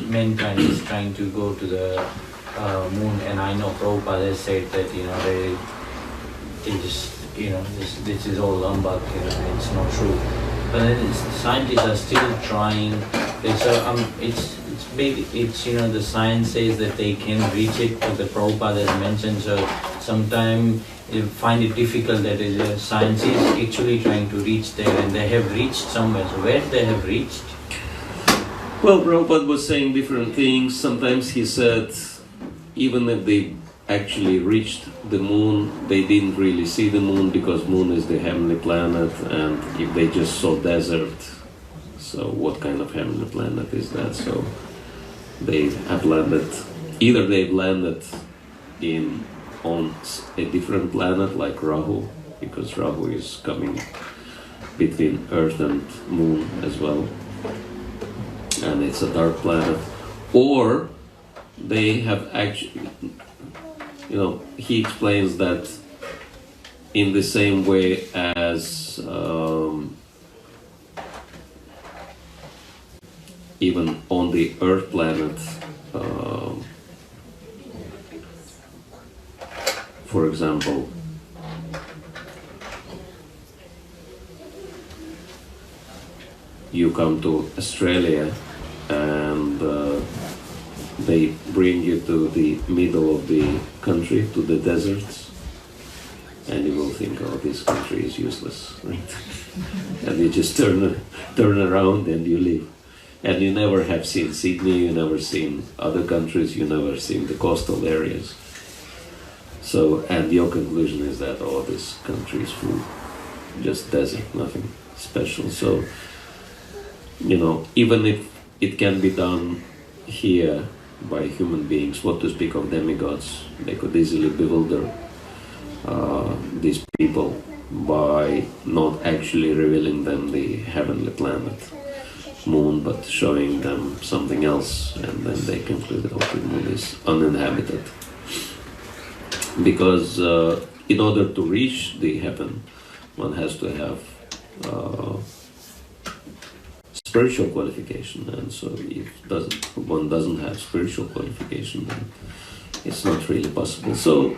mankind is trying to go to the moon, and I know Prabhupada has said that they just this is all humbug, it's not true. But then scientists are still trying. It's the science says that they can reach it, but the Prabhupada has mentioned. So sometimes you find it difficult that science is actually trying to reach there, and they have reached somewhere. So where they have reached?
Well, Prabhupada was saying different things. Sometimes he said, even if they actually reached the moon, they didn't really see the moon because moon is the heavenly planet, and if they just saw desert, so what kind of heavenly planet is that? So they have landed, either they've landed on a different planet like Rahu, because Rahu is coming between Earth and Moon as well, and it's a dark planet, or they have actually, he explains that in the same way as even on the Earth planet, for example, you come to Australia and they bring you to the middle of the country, to the deserts, and you will think, oh, this country is useless, right? And you just turn around and you leave. And you never have seen Sydney, you never seen other countries, you never seen the coastal areas. So, and your conclusion is that, oh, this country is full just desert, nothing special. So, you know, even if it can be done here by human beings, what to speak of demigods, they could easily bewilder these people by not actually revealing them the heavenly planet, moon, but showing them something else, and then they concluded, okay, the moon is uninhabited. Because in order to reach the heaven, one has to have spiritual qualification, and so if one doesn't have spiritual qualification, then it's not really possible. So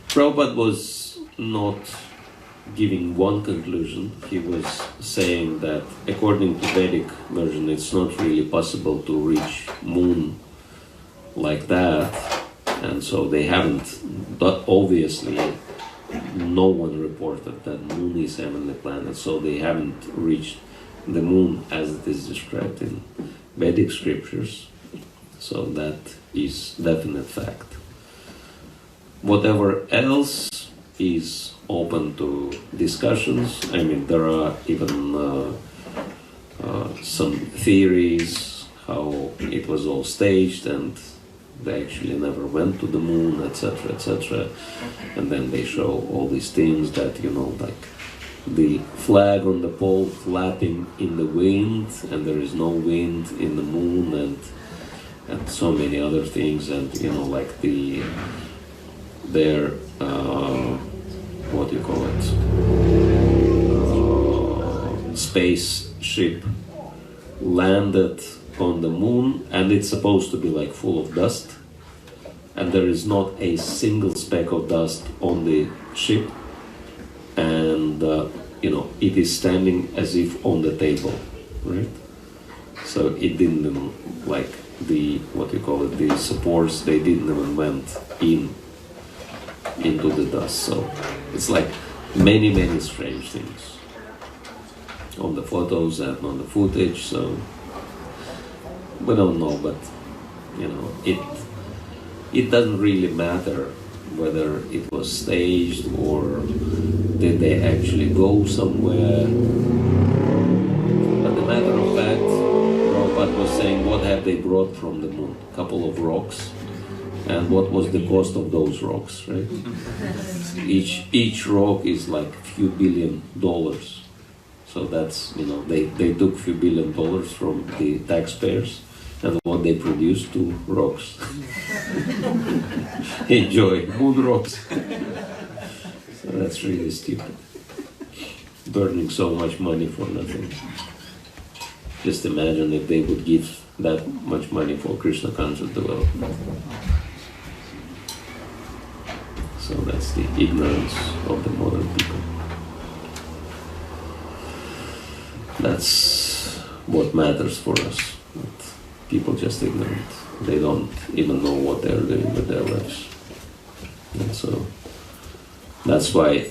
Prabhupada was not giving one conclusion. He was saying that according to Vedic version, it's not really possible to reach moon like that, and so they haven't, but obviously no one reported that moon is heavenly planet, so they haven't reached the moon as it is described in Vedic scriptures. So that is definite fact. Whatever else is open to discussions. I mean, there are even some theories how it was all staged and they actually never went to the moon, etc., etc. And then they show all these things that, you know, like the flag on the pole flapping in the wind, and there is no wind in the moon, and so many other things, and you know, like their what do you call it, spaceship landed on the moon, and it's supposed to be like full of dust, and there is not a single speck of dust on the ship, and you know, it is standing as if on the table, right? So it didn't even, like the, what you call it, the supports, they didn't even went into the dust. So it's like many strange things on the photos and on the footage. So we don't know, but you know, it doesn't really matter whether it was staged or did they actually go somewhere. But the matter of fact, Prabhupada was saying, what have they brought from the moon? A couple of rocks. And what was the cost of those rocks, right? Each rock is like a few $billion. So that's, you know, they took a few $1 billion from the taxpayers, and what they produced, 2 rocks. Enjoy, moon rocks. So that's really stupid. Burning so much money for nothing. Just imagine if they would give that much money for Krishna conscious development. So that's the ignorance of the modern people. That's what matters for us. People just ignorant. They don't even know what they're doing with their lives. And so that's why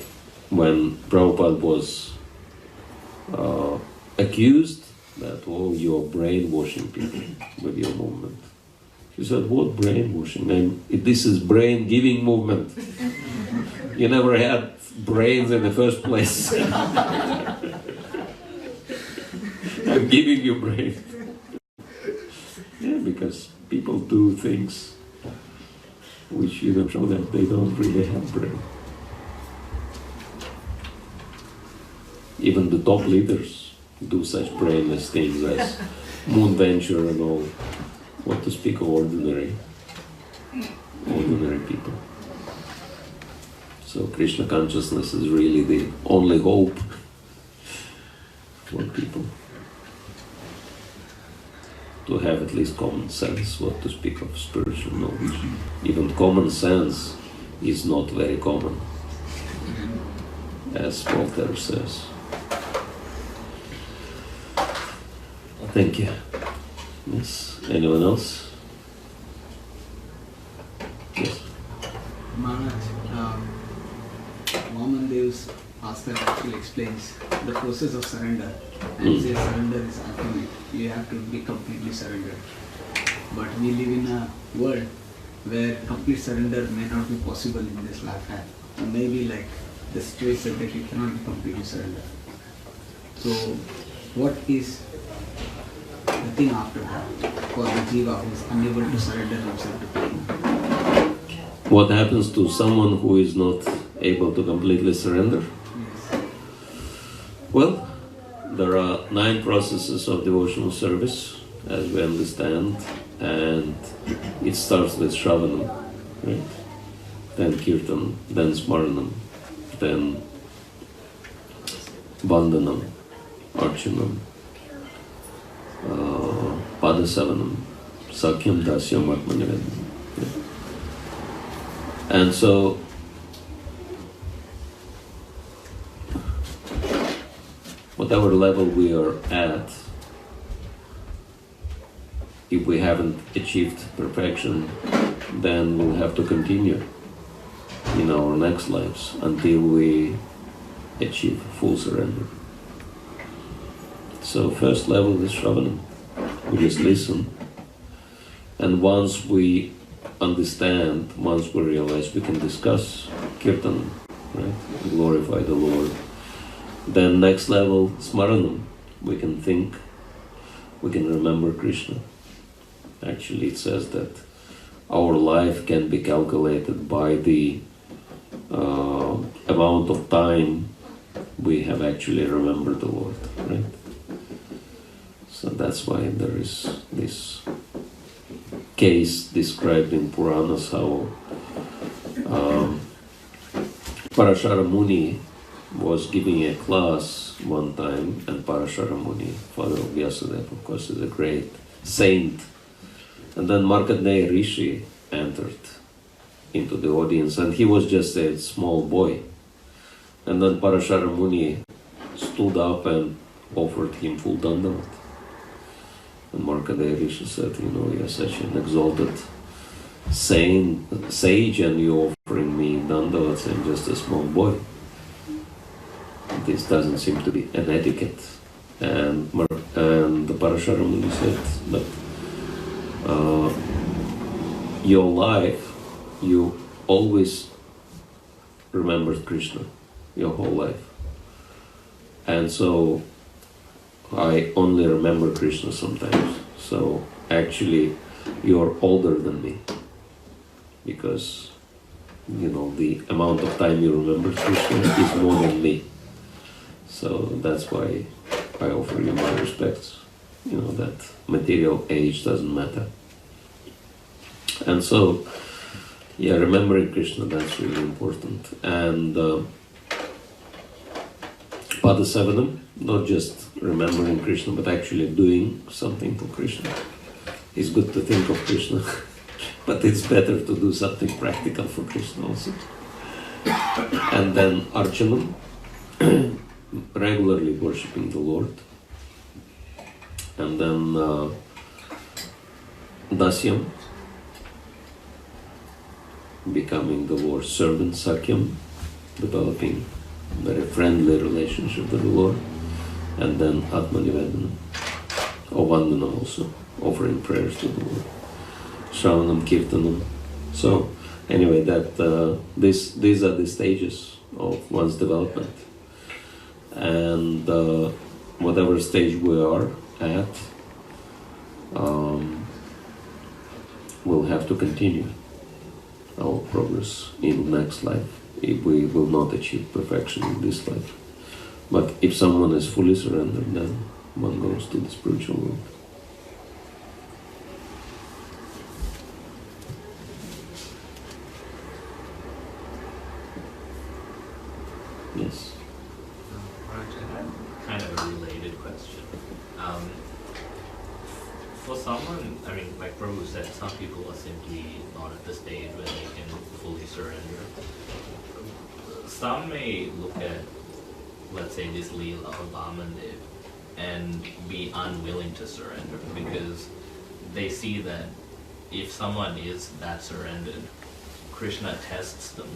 when Prabhupada was accused that, oh, you're brainwashing people with your movement. He said, what brainwashing? This is brain-giving movement. You never had brains in the first place. I'm giving you brain. Yeah, because people do things which you don't show them they don't really have brain. Even the top leaders do such brainless things as moon venture and all. What to speak of ordinary people. So Krishna consciousness is really the only hope for people to have at least common sense, what to speak of spiritual knowledge. Even common sense is not very common, as Voltaire says. Thank you. Yes. Anyone else? Yes.
Maharaj, Vamanadev's Master actually explains the process of surrender and says surrender is ultimate. You have to be completely surrendered. But we live in a world where complete surrender may not be possible in this lifetime. Maybe like the situation that you cannot completely surrender. So what is the thing after that for the jiva who is unable to surrender himself to pain?
What happens to someone who is not able to completely surrender?
Yes.
Well, there are 9 processes of devotional service, as we understand, and it starts with Shravanam, right? Then Kirtan, then Smaranam, then Vandanam, Archanam, Padasavanam, Sakyam, Dasyam, Vamanadeva. And so, whatever level we are at, if we haven't achieved perfection, then we'll have to continue in our next lives until we achieve full surrender. So first level is Shravanam. We just listen. And once we understand, once we realize, we can discuss Kirtan, right? Glorify the Lord. Then next level, Smaranam. We can think, we can remember Krishna. Actually, it says that our life can be calculated by the amount of time we have actually remembered the Lord, right? So that's why there is this case described in Puranas how Parashara Muni was giving a class one time, and Parashara Muni, father of Vyasadeva, of course, is a great saint. And then Markandeya Rishi entered into the audience, and he was just a small boy. And then Parashara Muni stood up and offered him full dandavat. And Markandeya Rishi said, you know, you're such an exalted sage and you're offering me dandavat, I'm just a small boy. This doesn't seem to be an etiquette. And the Parashara Muni said, but your life, you always remembered Krishna, your whole life. And so I only remember Krishna sometimes. So actually you're older than me, because you know the amount of time you remember Krishna is more than me. So that's why I offer you my respects. You know, that material age doesn't matter. And so, yeah, remembering Krishna, that's really important. And Padasavanam, not just remembering Krishna, but actually doing something for Krishna. It's good to think of Krishna, but it's better to do something practical for Krishna also. And then Archanam, regularly worshipping the Lord. And then Dasyam, becoming the Lord's servant. Sakyam, developing a very friendly relationship with the Lord. And then Atmanivedanam, or Vandanam also, offering prayers to the Lord. Shravanam, Kirtanam. So anyway, that these are the stages of one's development. And whatever stage we are at, we'll have to continue our progress in the next life if we will not achieve perfection in this life. But if someone is fully surrendered, then one goes to the spiritual world. Yes.
Kind of a related question. For someone, I mean, like Prabhu said, some people are simply not at the stage where they can fully surrender. Some may look at, let's say, this Leela of Vamanadeva and be unwilling to surrender because they see that if someone is that surrendered, Krishna tests them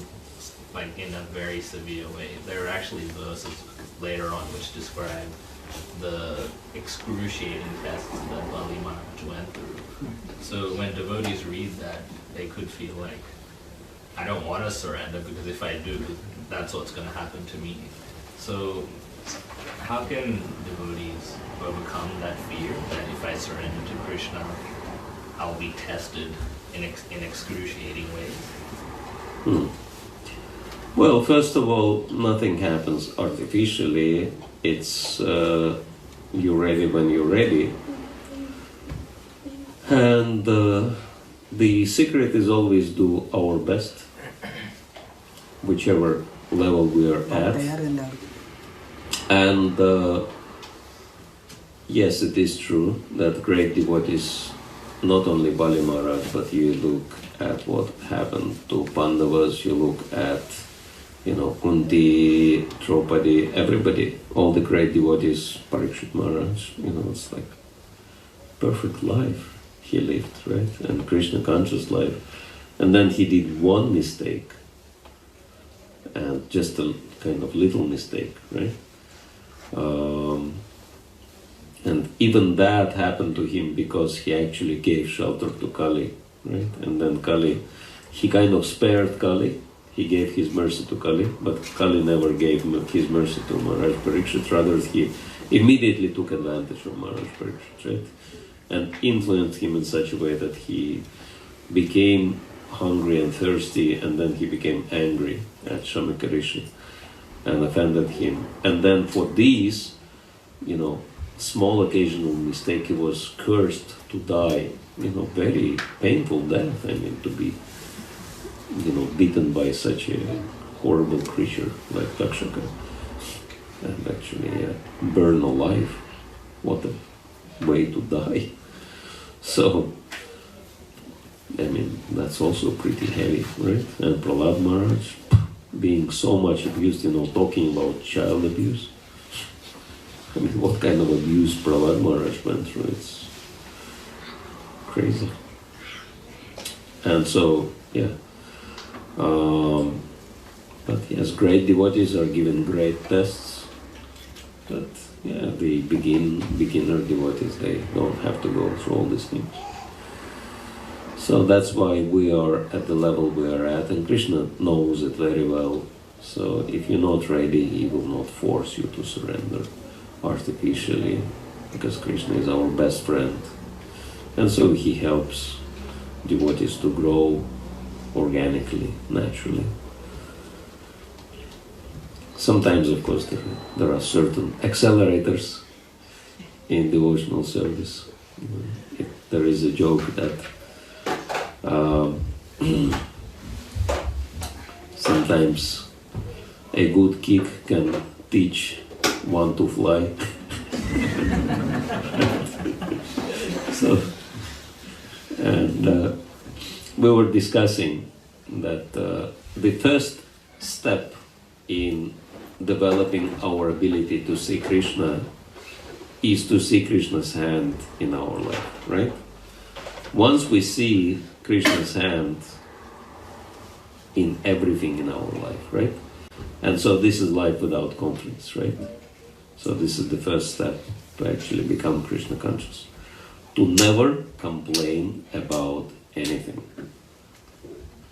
like in a very severe way. There are actually verses later on which describe the excruciating tests that Bali Maharaj went through. So when devotees read that, they could feel like, I don't want to surrender because if I do, that's what's going to happen to me. So how can devotees overcome that fear that if I surrender to Krishna, I'll be tested in excruciating ways?
Well, first of all, nothing happens artificially. It's you're ready when you're ready. And the secret is always do our best, whichever level we are at. And yes, it is true that great devotees, not only Bali Maharaj, but you look at what happened to Pandavas, you look at, Kunti, Draupadi, everybody, all the great devotees, Parikshit Maharaj, it's like perfect life he lived, right? And Krishna conscious life. And then he did one mistake, and just a kind of little mistake, right? And even that happened to him because he actually gave shelter to Kali, right? And then Kali, he kind of spared Kali. He gave his mercy to Kali, but Kali never gave his mercy to Maharaj Parikshit. Rather, he immediately took advantage of Maharaj Parikshit, right? And influenced him in such a way that he became hungry and thirsty, and then he became angry at Shamika Rishi and offended him. And then for these, small occasional mistake, he was cursed to die, very painful death. I mean, to be, beaten by such a horrible creature like Takshaka and actually burn alive. What a way to die. So, I mean, that's also pretty heavy, right? And Prahlad Maharaj being so much abused, talking about child abuse. I mean, what kind of abuse Prahlad Maharaj went through? It's crazy. And so, yeah. But yes, great devotees are given great tests. But yeah, the beginner devotees, they don't have to go through all these things. So that's why we are at the level we are at, and Krishna knows it very well. So if you're not ready, he will not force you to surrender artificially, because Krishna is our best friend. And so he helps devotees to grow organically, naturally. Sometimes, of course, there are certain accelerators in devotional service. There is a joke that sometimes a good kick can teach one to fly. So, and we were discussing that the first step in developing our ability to see Krishna is to see Krishna's hand in our life, right? Once we see Krishna's hand in everything in our life, right? And so this is life without conflicts, right? So this is the first step to actually become Krishna conscious. To never complain about anything.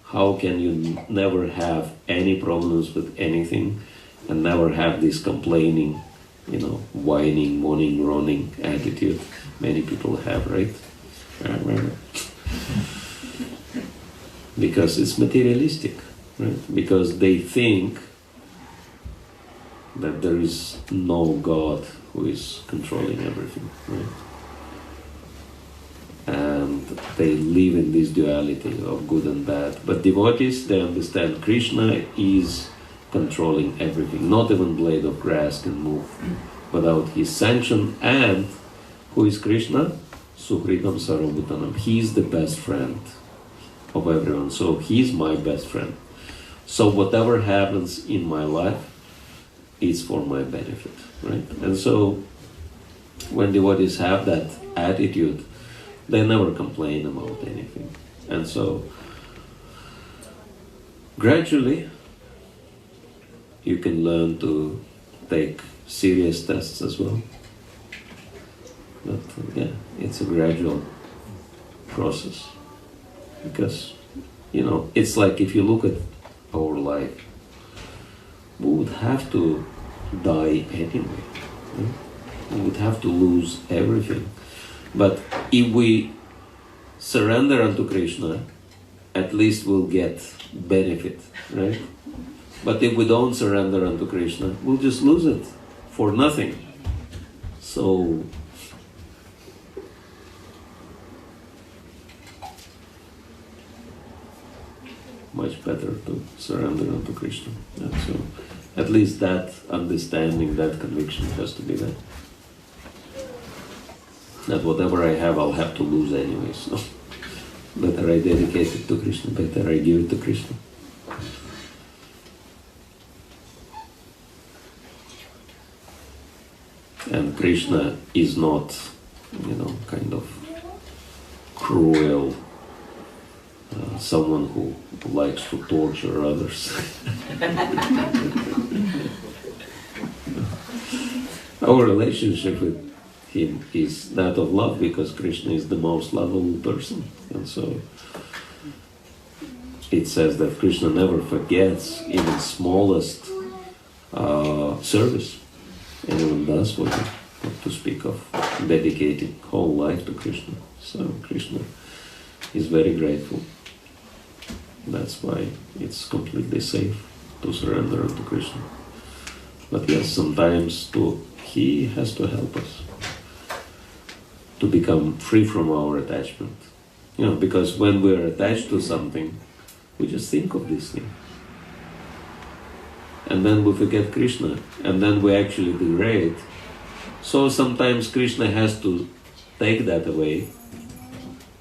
How can you never have any problems with anything and never have this complaining, whining, moaning, groaning attitude many people have, right? Because it's materialistic, right? Because they think that there is no God who is controlling everything, right? And they live in this duality of good and bad. But devotees, they understand Krishna is controlling everything. Not even blade of grass can move without his sanction. And who is Krishna? Suhritam Sarvabhutanam. He is the best friend of everyone. So he's my best friend. So whatever happens in my life is for my benefit, right? And so when devotees have that attitude, they never complain about anything. And so gradually you can learn to take serious tests as well. But yeah, it's a gradual process. Because, it's like if you look at our life, we would have to die anyway. Right? We would have to lose everything. But if we surrender unto Krishna, at least we'll get benefit, right? But if we don't surrender unto Krishna, we'll just lose it for nothing. So, much better to surrender unto Krishna. And so, at least that understanding, that conviction has to be there. That whatever I have, I'll have to lose anyway. So, better I dedicate it to Krishna, better I give it to Krishna. And Krishna is not, kind of cruel, someone who likes to torture others. Our relationship with him is that of love, because Krishna is the most lovable person. And so it says that Krishna never forgets even smallest service anyone does for him, not to speak of dedicating whole life to Krishna. So Krishna is very grateful. That's why it's completely safe to surrender to Krishna. But yes, sometimes he has to help us to become free from our attachment. Because when we're attached to something, we just think of this thing. And then we forget Krishna, and then we actually degrade. So sometimes Krishna has to take that away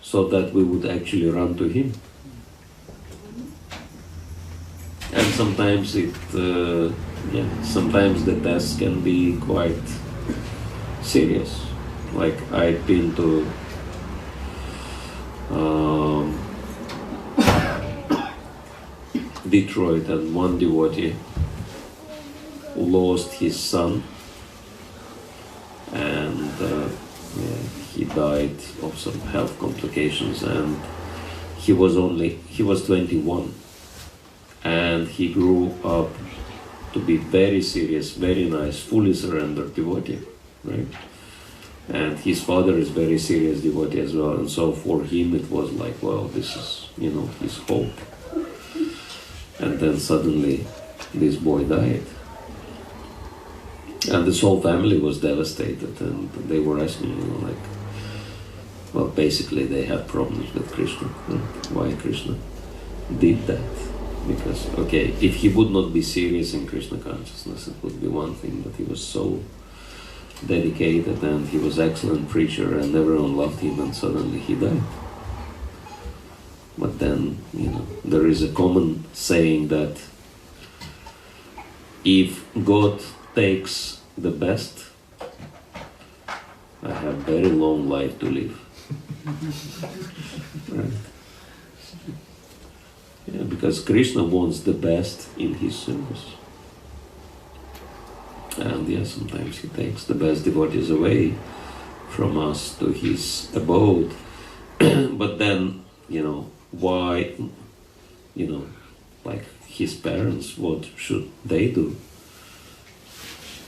so that we would actually run to him. And sometimes sometimes the test can be quite serious. Like I've been to Detroit, and one devotee lost his son, and he died of some health complications, and he was 21, and he grew up to be very serious, very nice, fully surrendered devotee, right? And his father is very serious devotee as well, and so for him it was like, well, this is, his hope. And then suddenly this boy died. And this whole family was devastated, and they were asking, well, basically they had problems with Krishna. Right? Why Krishna did that? Because, okay, if he would not be serious in Krishna consciousness, it would be one thing, but he was so dedicated, and he was excellent preacher, and everyone loved him, and suddenly he died. But then, there is a common saying that if God takes the best, I have very long life to live. Right? Yeah, because Krishna wants the best in his service. And yeah, sometimes he takes the best devotees away from us to his abode. But then, why, like his parents, what should they do?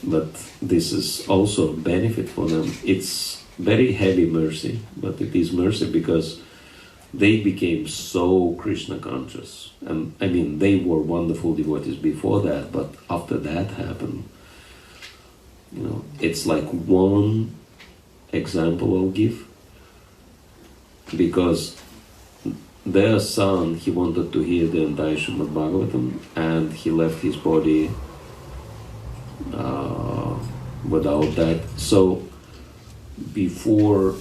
But this is also a benefit for them. It's very heavy mercy, but it is mercy because they became so Krishna conscious. And I mean, they were wonderful devotees before that, but after that happened, it's like one example I'll give. Because their son, he wanted to hear the entire Srimad Bhagavatam, and he left his body without that. So before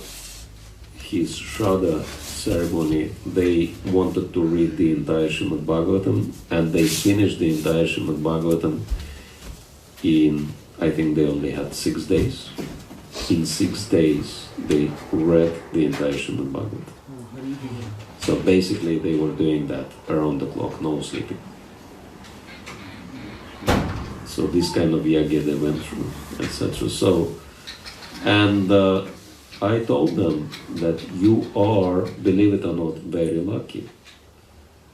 his Shraddha ceremony, they wanted to read the entire Srimad Bhagavatam, and they finished the entire Srimad Bhagavatam in, I think they only had 6 days. In 6 days, they read the entire Srimad Bhagavatam. So basically they were doing that around the clock, no sleeping. So this kind of yagya they went through, etc. So, and I told them that you are, believe it or not, very lucky.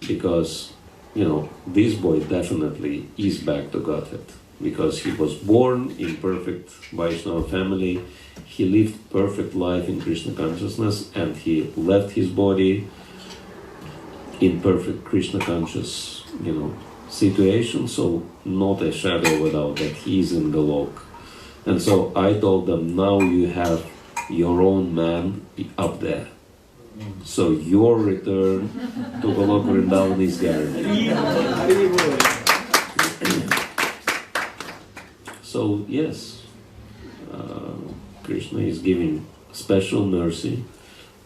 Because this boy definitely is back to Godhead, because he was born in perfect Vaishnava family, he lived perfect life in Krishna consciousness, and he left his body in perfect Krishna conscious, situation, so not a shadow without that he is in Golok. And so I told them, now you have your own man up there. So your return to Golok Vrindavan is guaranteed. So yes, Krishna is giving special mercy,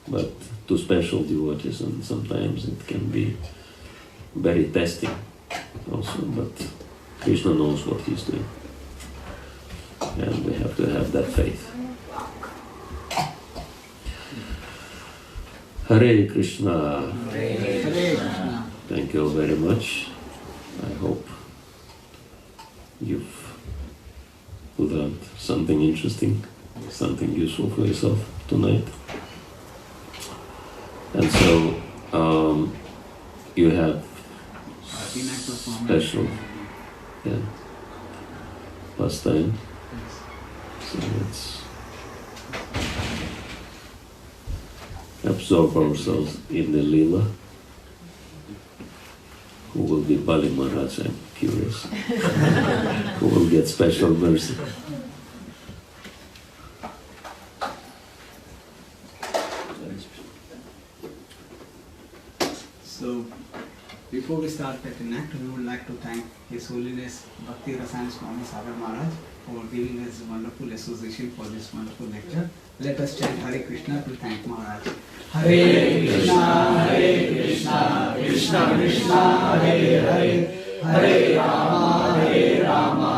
but to special devotees, and sometimes it can be very testing also, but Krishna knows what he's doing, and we have to have that faith. Hare Krishna.
Hare Krishna.
Thank you very much. I hope you've learned something interesting, something useful for yourself tonight. And so you have special pastime. So let's absorb ourselves in the Leela. Who will be Bali Maharaj? I'm curious. Who will get special mercy?
So, before we start that enact, we would like to thank His Holiness Bhakti Rasayan Swami Sagar Maharaj for giving us wonderful association for this wonderful lecture. Let us chant Hare Krishna to thank Maharaj. Hare Krishna, Krishna Krishna, Hare Hare, Hare Rama, Rama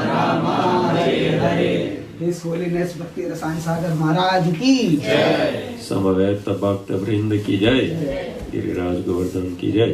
Rama, Hare Hare. His Holiness Bhakti Rasayan Sagar Maharaj ki Jai.
Samaveta Bhakta Vrinda ki Jai. Giriraj Govardhan ki Jai.